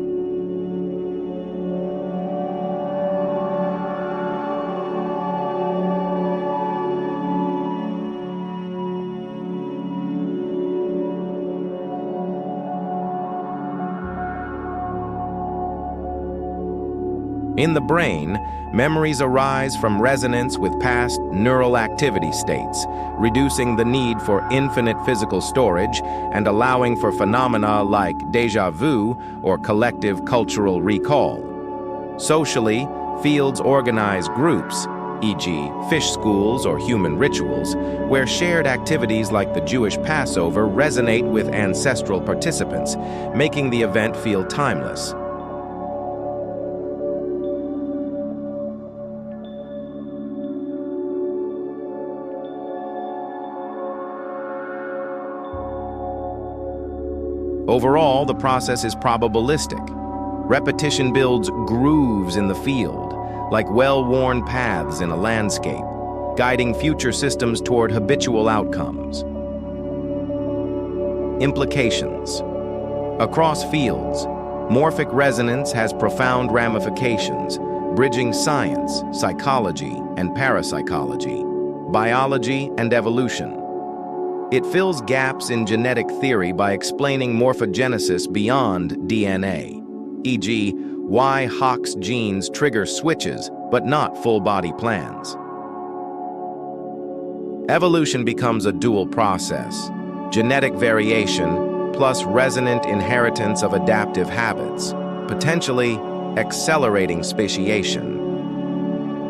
In the brain, memories arise from resonance with past neural activity states, reducing the need for infinite physical storage and allowing for phenomena like déjà vu or collective cultural recall. Socially, fields organize groups, e.g., fish schools or human rituals, where shared activities like the Jewish Passover resonate with ancestral participants, making the event feel timeless. Overall, the process is probabilistic. Repetition builds grooves in the field, like well-worn paths in a landscape, guiding future systems toward habitual outcomes. Implications. Across fields, morphic resonance has profound ramifications, bridging science, psychology, and parapsychology, biology, and evolution. It fills gaps in genetic theory by explaining morphogenesis beyond DNA, e.g., why Hox genes trigger switches but not full-body plans. Evolution becomes a dual process: genetic variation plus resonant inheritance of adaptive habits, potentially accelerating speciation.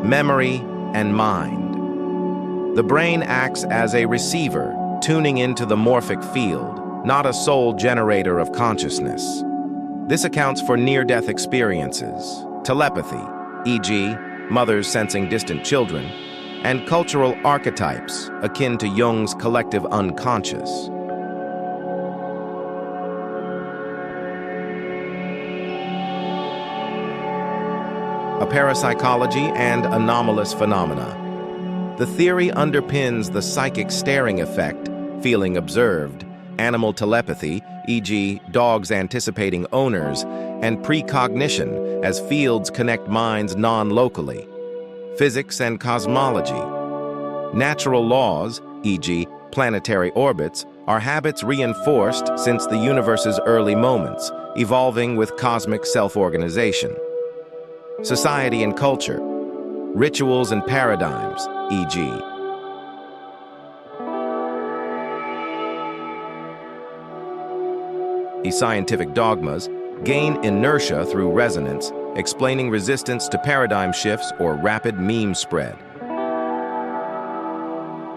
Memory and mind. The brain acts as a receiver, tuning into the morphic field, not a sole generator of consciousness. This accounts for near-death experiences, telepathy, e.g., mothers sensing distant children, and cultural archetypes akin to Jung's collective unconscious. A parapsychology and anomalous phenomena. The theory underpins the psychic staring effect, feeling observed, animal telepathy, e.g., dogs anticipating owners, and precognition as fields connect minds non-locally. Physics and cosmology. Natural laws, e.g., planetary orbits, are habits reinforced since the universe's early moments, evolving with cosmic self-organization. Society and culture. Rituals and paradigms, e.g., scientific dogmas gain inertia through resonance, explaining resistance to paradigm shifts or rapid meme spread.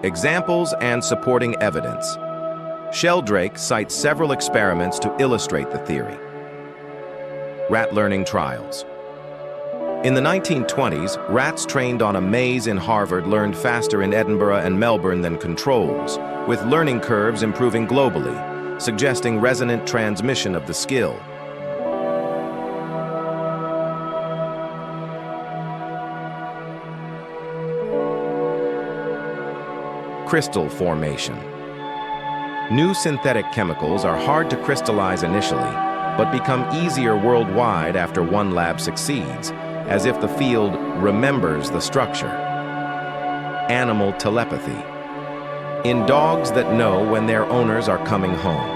Examples and supporting evidence. Sheldrake cites several experiments to illustrate the theory. Rat learning trials. In the 1920s, rats trained on a maze in Harvard learned faster in Edinburgh and Melbourne than controls, with learning curves improving globally, suggesting resonant transmission of the skill. Crystal formation. New synthetic chemicals are hard to crystallize initially, but become easier worldwide after one lab succeeds, as if the field remembers the structure. Animal telepathy. In Dogs That Know When Their Owners Are Coming Home,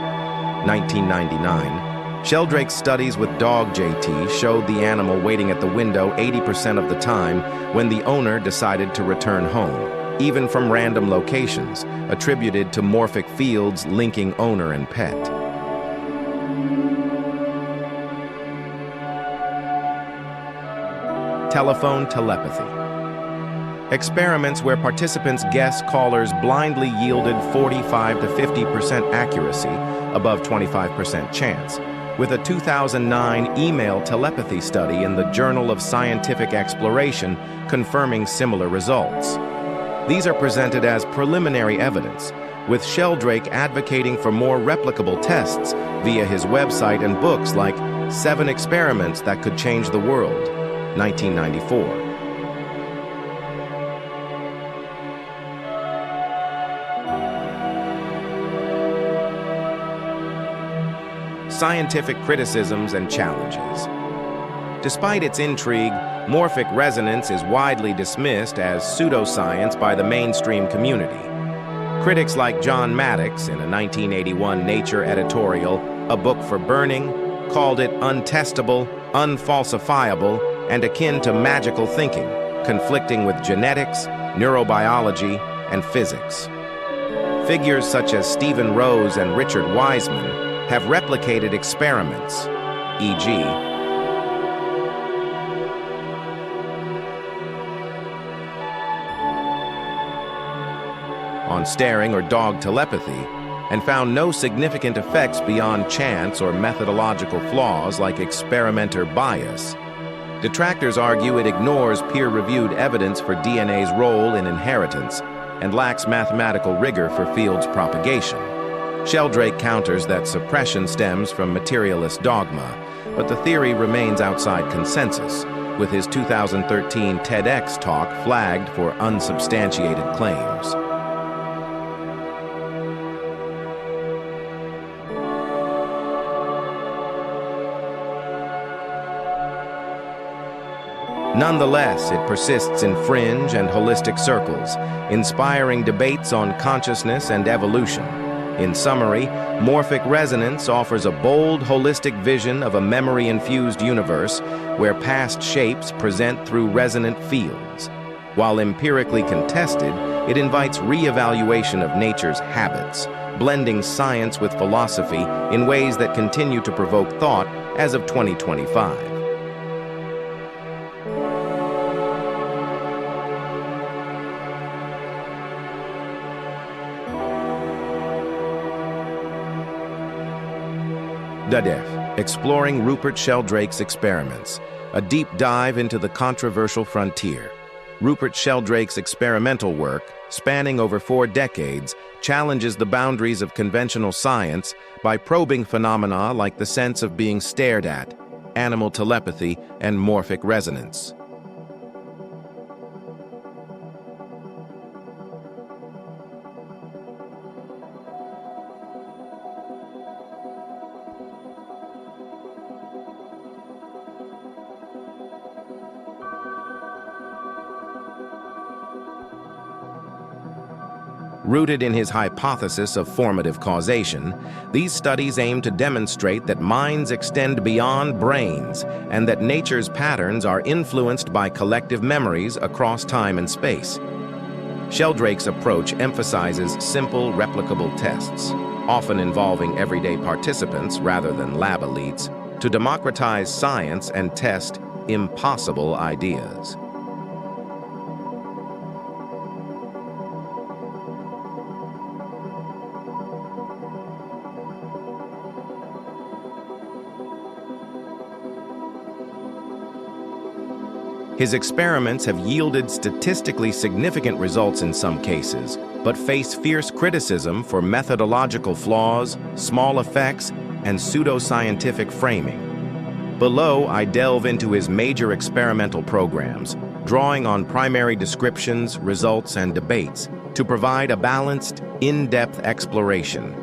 1999, Sheldrake's studies with dog JT showed the animal waiting at the window 80% of the time when the owner decided to return home, even from random locations, attributed to morphic fields linking owner and pet. telephone telepathy. Experiments where participants guess callers blindly yielded 45 to 50% accuracy, above 25% chance, with a 2009 email telepathy study in the Journal of Scientific Exploration confirming similar results. These are presented as preliminary evidence, with Sheldrake advocating for more replicable tests via his website and books like 7 Experiments That Could Change the World, 1994. Scientific criticisms and challenges. Despite its intrigue, morphic resonance is widely dismissed as pseudoscience by the mainstream community. Critics like John Maddox, in a 1981 Nature editorial, A Book for Burning, called it untestable, unfalsifiable, and akin to magical thinking, conflicting with genetics, neurobiology, and physics. Figures such as Stephen Rose and Richard Wiseman have replicated experiments, e.g., on staring or dog telepathy, and found no significant effects beyond chance or methodological flaws like experimenter bias. Detractors argue it ignores peer-reviewed evidence for DNA's role in inheritance and lacks mathematical rigor for field's propagation. Sheldrake counters that suppression stems from materialist dogma, but the theory remains outside consensus, with his 2013 TEDx talk flagged for unsubstantiated claims. Nonetheless, it persists in fringe and holistic circles, inspiring debates on consciousness and evolution. In summary, morphic resonance offers a bold, holistic vision of a memory-infused universe where past shapes present through resonant fields. While empirically contested, it invites re-evaluation of nature's habits, blending science with philosophy in ways that continue to provoke thought as of 2025. DADEF, Exploring Rupert Sheldrake's Experiments, a deep dive into the controversial frontier. Rupert Sheldrake's experimental work, spanning over 4 decades, challenges the boundaries of conventional science by probing phenomena like the sense of being stared at, animal telepathy, and morphic resonance. Rooted in his hypothesis of formative causation, these studies aim to demonstrate that minds extend beyond brains and that nature's patterns are influenced by collective memories across time and space. Sheldrake's approach emphasizes simple, replicable tests, often involving everyday participants rather than lab elites, to democratize science and test impossible ideas. His experiments have yielded statistically significant results in some cases, but face fierce criticism for methodological flaws, small effects, and pseudoscientific framing. Below, I delve into his major experimental programs, drawing on primary descriptions, results, and debates to provide a balanced, in-depth exploration.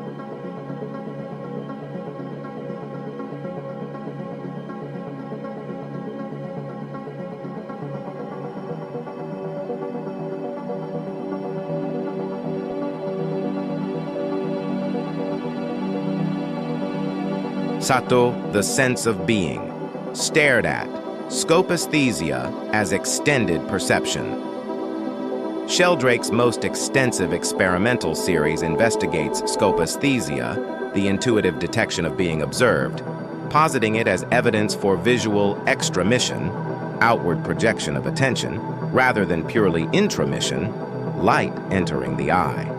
Sato, the sense of being. Stared at. Scopaesthesia as extended perception. Sheldrake's most extensive experimental series investigates scopaesthesia, the intuitive detection of being observed, positing it as evidence for visual extramission, outward projection of attention, rather than purely intramission, light entering the eye.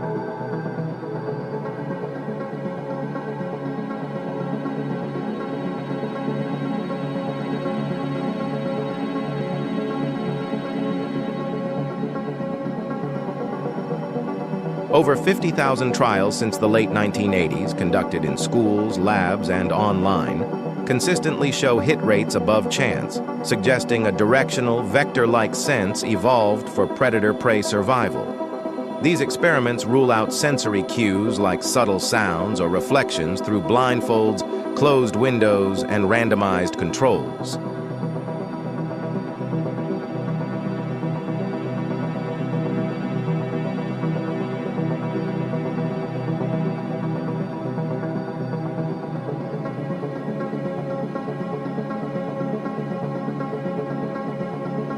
Over 50,000 trials since the late 1980s, conducted in schools, labs, and online, consistently show hit rates above chance, suggesting a directional, vector-like sense evolved for predator-prey survival. These experiments rule out sensory cues like subtle sounds or reflections through blindfolds, closed windows, and randomized controls.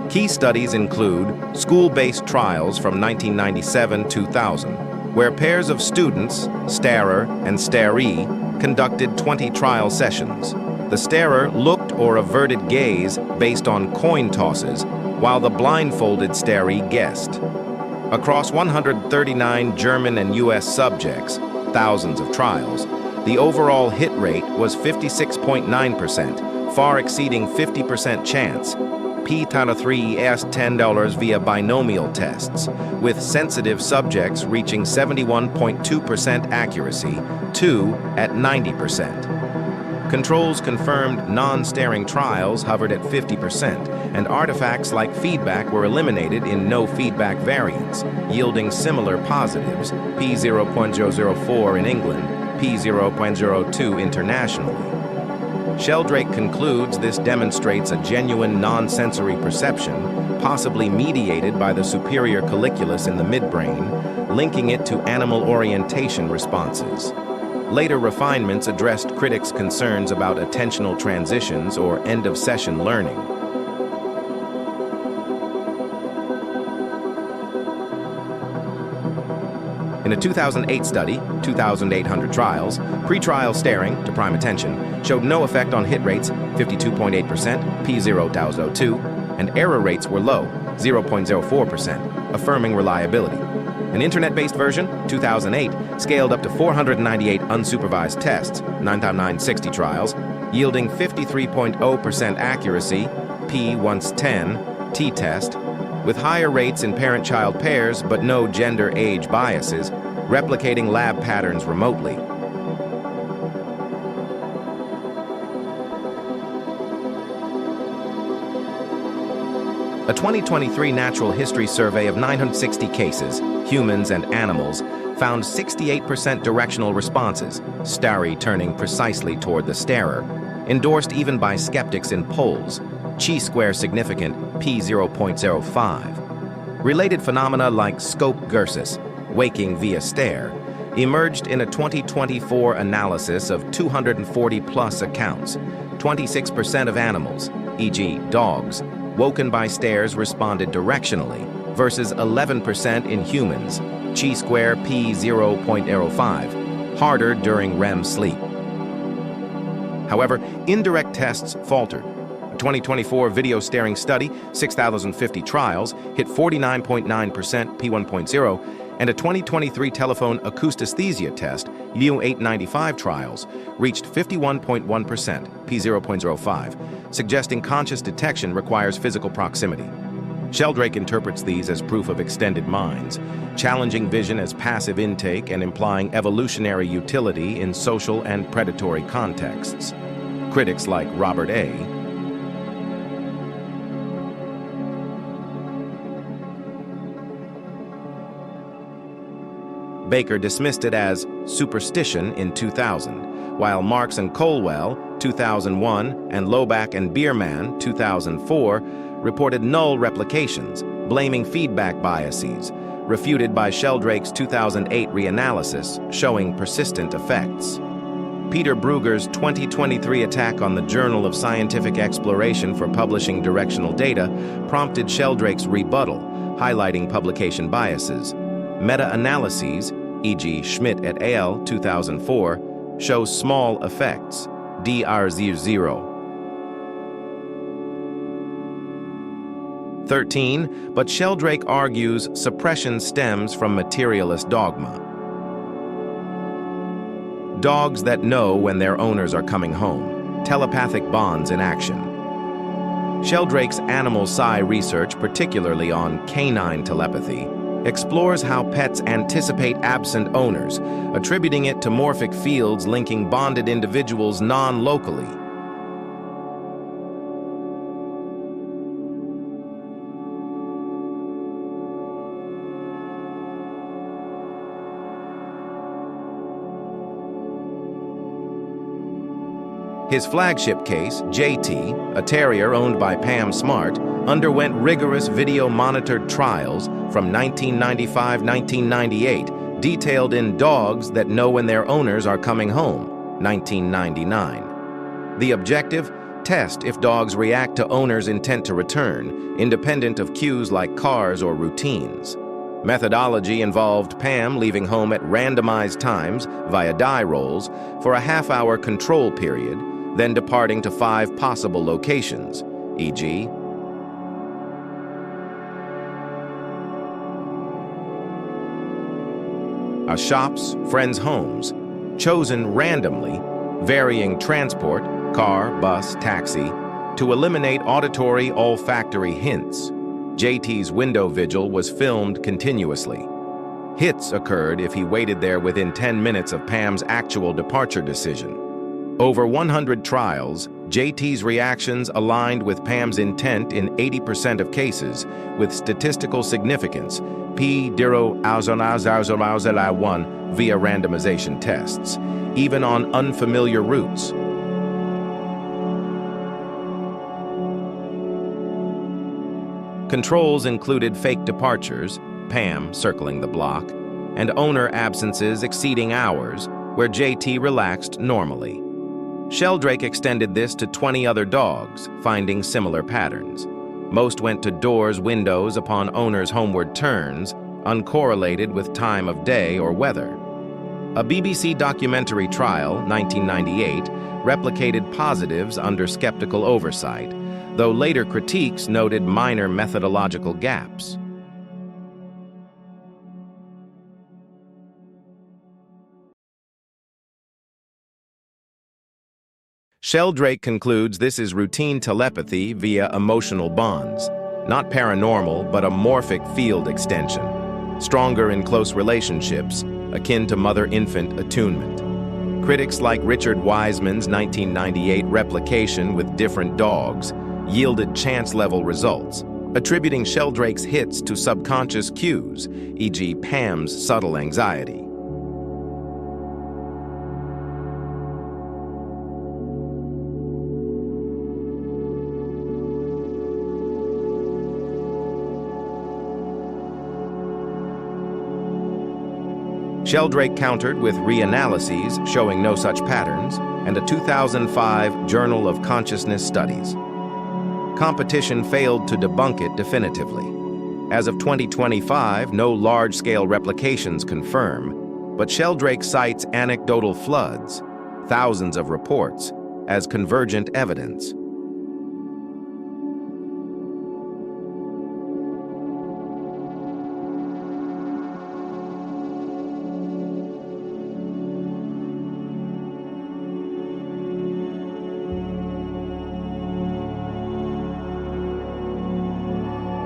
Key studies include school-based trials from 1997-2000, where pairs of students, starer and staree, conducted 20 trial sessions. The starer looked or averted gaze based on coin tosses, while the blindfolded staree guessed. Across 139 German and U.S. subjects, thousands of trials, the overall hit rate was 56.9%, far exceeding 50% chance. P times 3 is $10 via binomial tests, with sensitive subjects reaching 71.2% accuracy, 2 at 90%. Controls confirmed non-staring trials hovered at 50%, and artifacts like feedback were eliminated in no feedback variants, yielding similar positives, P0.004 in England, P0.02 internationally. Sheldrake concludes this demonstrates a genuine non-sensory perception, possibly mediated by the superior colliculus in the midbrain, linking it to animal orientation responses. Later refinements addressed critics' concerns about attentional transitions or end-of-session learning. In a 2008 study, 2,800 trials, pretrial staring to prime attention showed no effect on hit rates, 52.8%, P0.02, and error rates were low, 0.04%, affirming reliability. An internet-based version, 2008, scaled up to 498 unsupervised tests, 9,960 trials, yielding 53.0% accuracy, P once 10, t-test, with higher rates in parent-child pairs but no gender-age biases, replicating lab patterns remotely. A 2023 natural history survey of 960 cases, humans and animals, found 68% directional responses, staree turning precisely toward the starer, endorsed even by skeptics in polls, chi-square significant P0.05. Related phenomena like scope gursus, waking via stare, emerged in a 2024 analysis of 240-plus accounts. 26% of animals, e.g. dogs, woken by stares responded directionally, versus 11% in humans, chi-square P0.05, harder during REM sleep. However, indirect tests faltered. A 2024 video staring study, 6,050 trials, hit 49.9% P1.0, and a 2023 telephone acousthesia test, LU895 trials, reached 51.1% P0.05, suggesting conscious detection requires physical proximity. Sheldrake interprets these as proof of extended minds, challenging vision as passive intake and implying evolutionary utility in social and predatory contexts. Critics like Robert A. Baker dismissed it as superstition in 2000, while Marks and Colwell, 2001, and Lobach and Bierman, 2004, reported null replications, blaming feedback biases, refuted by Sheldrake's 2008 reanalysis, showing persistent effects. Peter Brugger's 2023 attack on the Journal of Scientific Exploration for publishing directional data prompted Sheldrake's rebuttal, highlighting publication biases. Meta-analyses, e.g. Schmidt et al. 2004, show small effects, dr0. 13, but Sheldrake argues suppression stems from materialist dogma. Dogs that know when their owners are coming home. Telepathic bonds in action. Sheldrake's animal psi research, particularly on canine telepathy, explores how pets anticipate absent owners, attributing it to morphic fields linking bonded individuals non-locally. His flagship case, JT, a terrier owned by Pam Smart, underwent rigorous video-monitored trials from 1995-1998, detailed in Dogs That Know When Their Owners Are Coming Home, 1999. The objective? Test if dogs react to owners' intent to return, independent of cues like cars or routines. Methodology involved Pam leaving home at randomized times via die rolls for a half-hour control period, then departing to 5 possible locations, e.g., shops, friends' homes, chosen randomly, varying transport, car, bus, taxi, to eliminate auditory, olfactory hints. JT's window vigil was filmed continuously. Hits occurred if he waited there within 10 minutes of Pam's actual departure decision. Over 100 trials, JT's reactions aligned with Pam's intent in 80% of cases, with statistical significance, P0,0,0,0,1 via randomization tests, even on unfamiliar routes. Controls included fake departures, Pam circling the block, and owner absences exceeding hours, where JT relaxed normally. Sheldrake extended this to 20 other dogs, finding similar patterns. Most went to doors, windows upon owners' homeward turns, uncorrelated with time of day or weather. A BBC documentary trial, 1998, replicated positives under skeptical oversight, though later critiques noted minor methodological gaps. Sheldrake concludes this is routine telepathy via emotional bonds, not paranormal but a morphic field extension, stronger in close relationships, akin to mother-infant attunement. Critics like Richard Wiseman's 1998 replication with different dogs yielded chance-level results, attributing Sheldrake's hits to subconscious cues, e.g. Pam's subtle anxiety. Sheldrake countered with reanalyses showing no such patterns, and a 2005 Journal of Consciousness Studies. Competition failed to debunk it definitively. As of 2025, no large-scale replications confirm, but Sheldrake cites anecdotal floods, thousands of reports, as convergent evidence.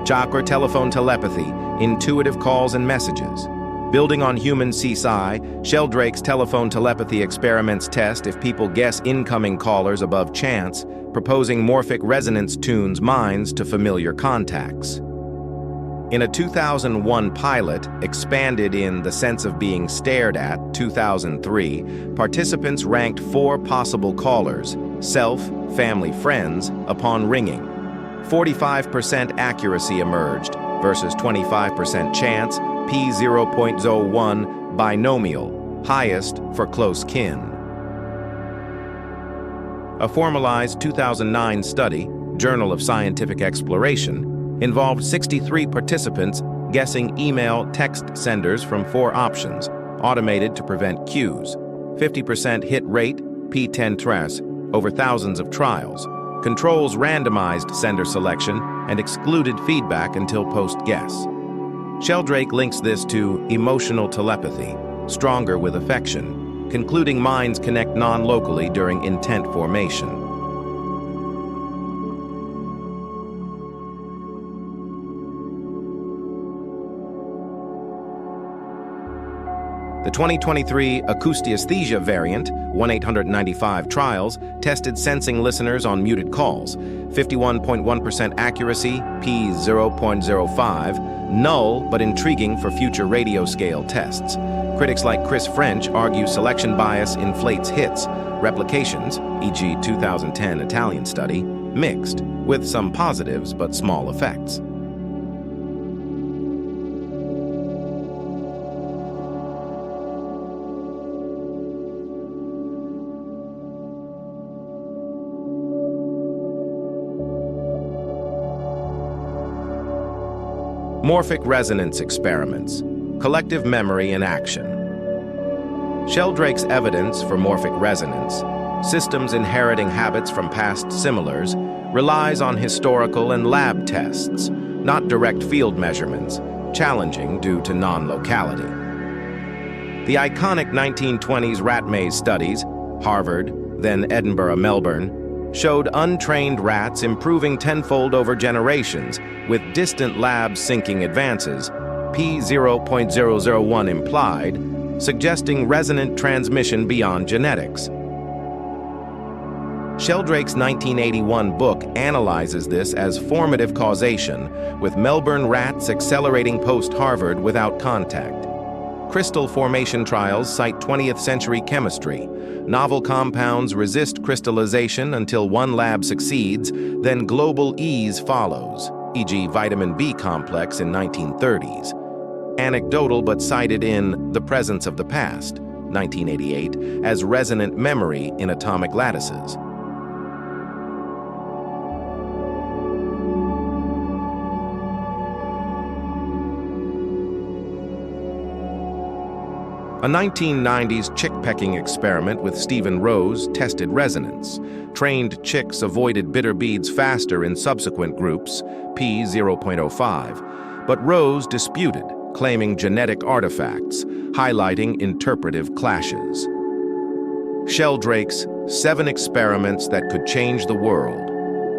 Chakra telephone telepathy, intuitive calls and messages. Building on human psi, Sheldrake's telephone telepathy experiments test if people guess incoming callers above chance, proposing morphic resonance tunes minds to familiar contacts. In a 2001 pilot, expanded in The Sense of Being Stared At, 2003, participants ranked 4 possible callers, self, family, friends, upon ringing. 45% accuracy emerged versus 25% chance, p0.01 binomial, highest for close kin. A formalized 2009 study, Journal of Scientific Exploration, involved 63 participants guessing email text senders from 4 options, automated to prevent cues. 50% hit rate, p10 tres, over thousands of trials. Controls randomized sender selection and excluded feedback until post-guess. Sheldrake links this to emotional telepathy, stronger with affection, concluding minds connect non-locally during intent formation. The 2023 acousthesia variant, 1-895 trials, tested sensing listeners on muted calls, 51.1% accuracy, p 0.05, null but intriguing for future radio scale tests. Critics like Chris French argue selection bias inflates hits, replications, e.g. 2010 Italian study, mixed, with some positives but small effects. Morphic resonance experiments, collective memory in action. Sheldrake's evidence for morphic resonance, systems inheriting habits from past similars, relies on historical and lab tests, not direct field measurements, challenging due to non-locality. The iconic 1920s rat maze studies, Harvard, then Edinburgh, Melbourne, showed untrained rats improving tenfold over generations, with distant labs syncing advances, p 0.001 implied, suggesting resonant transmission beyond genetics. Sheldrake's 1981 book analyzes this as formative causation, with Melbourne rats accelerating post-Harvard without contact. Crystal formation trials cite 20th century chemistry. Novel compounds resist crystallization until one lab succeeds, then global ease follows, e.g. vitamin B complex in 1930s. Anecdotal but cited in The Presence of the Past, 1988, as resonant memory in atomic lattices. A 1990s chick-pecking experiment with Stephen Rose tested resonance. Trained chicks avoided bitter beads faster in subsequent groups, p 0.05, but Rose disputed, claiming genetic artifacts, highlighting interpretive clashes. Sheldrake's 7 experiments that could change the world.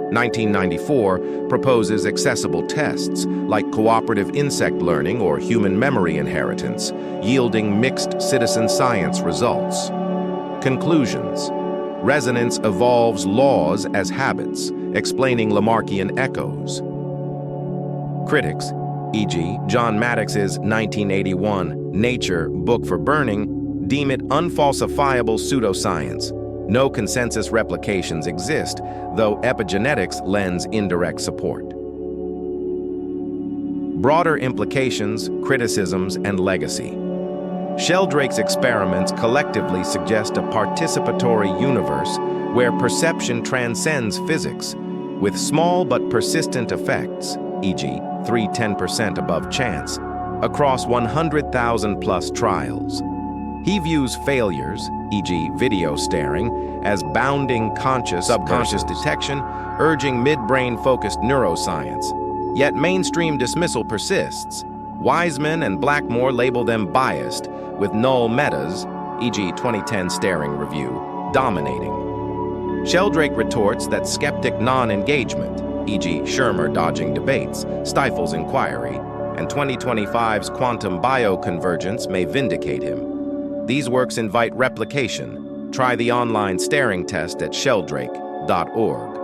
1994 proposes accessible tests like cooperative insect learning or human memory inheritance, yielding mixed citizen science results. Conclusions. Resonance evolves laws as habits, explaining Lamarckian echoes. Critics, e.g. John Maddox's 1981 Nature Book for Burning, deem it unfalsifiable pseudoscience. No consensus replications exist, though epigenetics lends indirect support. Broader implications, criticisms, and legacy. Sheldrake's experiments collectively suggest a participatory universe where perception transcends physics, with small but persistent effects, e.g. 3–10% above chance, across 100,000+ trials. He views failures, e.g. video staring, as bounding subconscious detection, urging midbrain-focused neuroscience. Yet mainstream dismissal persists. Wiseman and Blackmore label them biased, with null metas, e.g. 2010 Staring Review, dominating. Sheldrake retorts that skeptic non-engagement, e.g. Shermer dodging debates, stifles inquiry, and 2025's quantum bioconvergence may vindicate him. These works invite replication. Try the online staring test at sheldrake.org.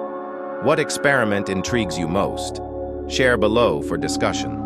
What experiment intrigues you most? Share below for discussion.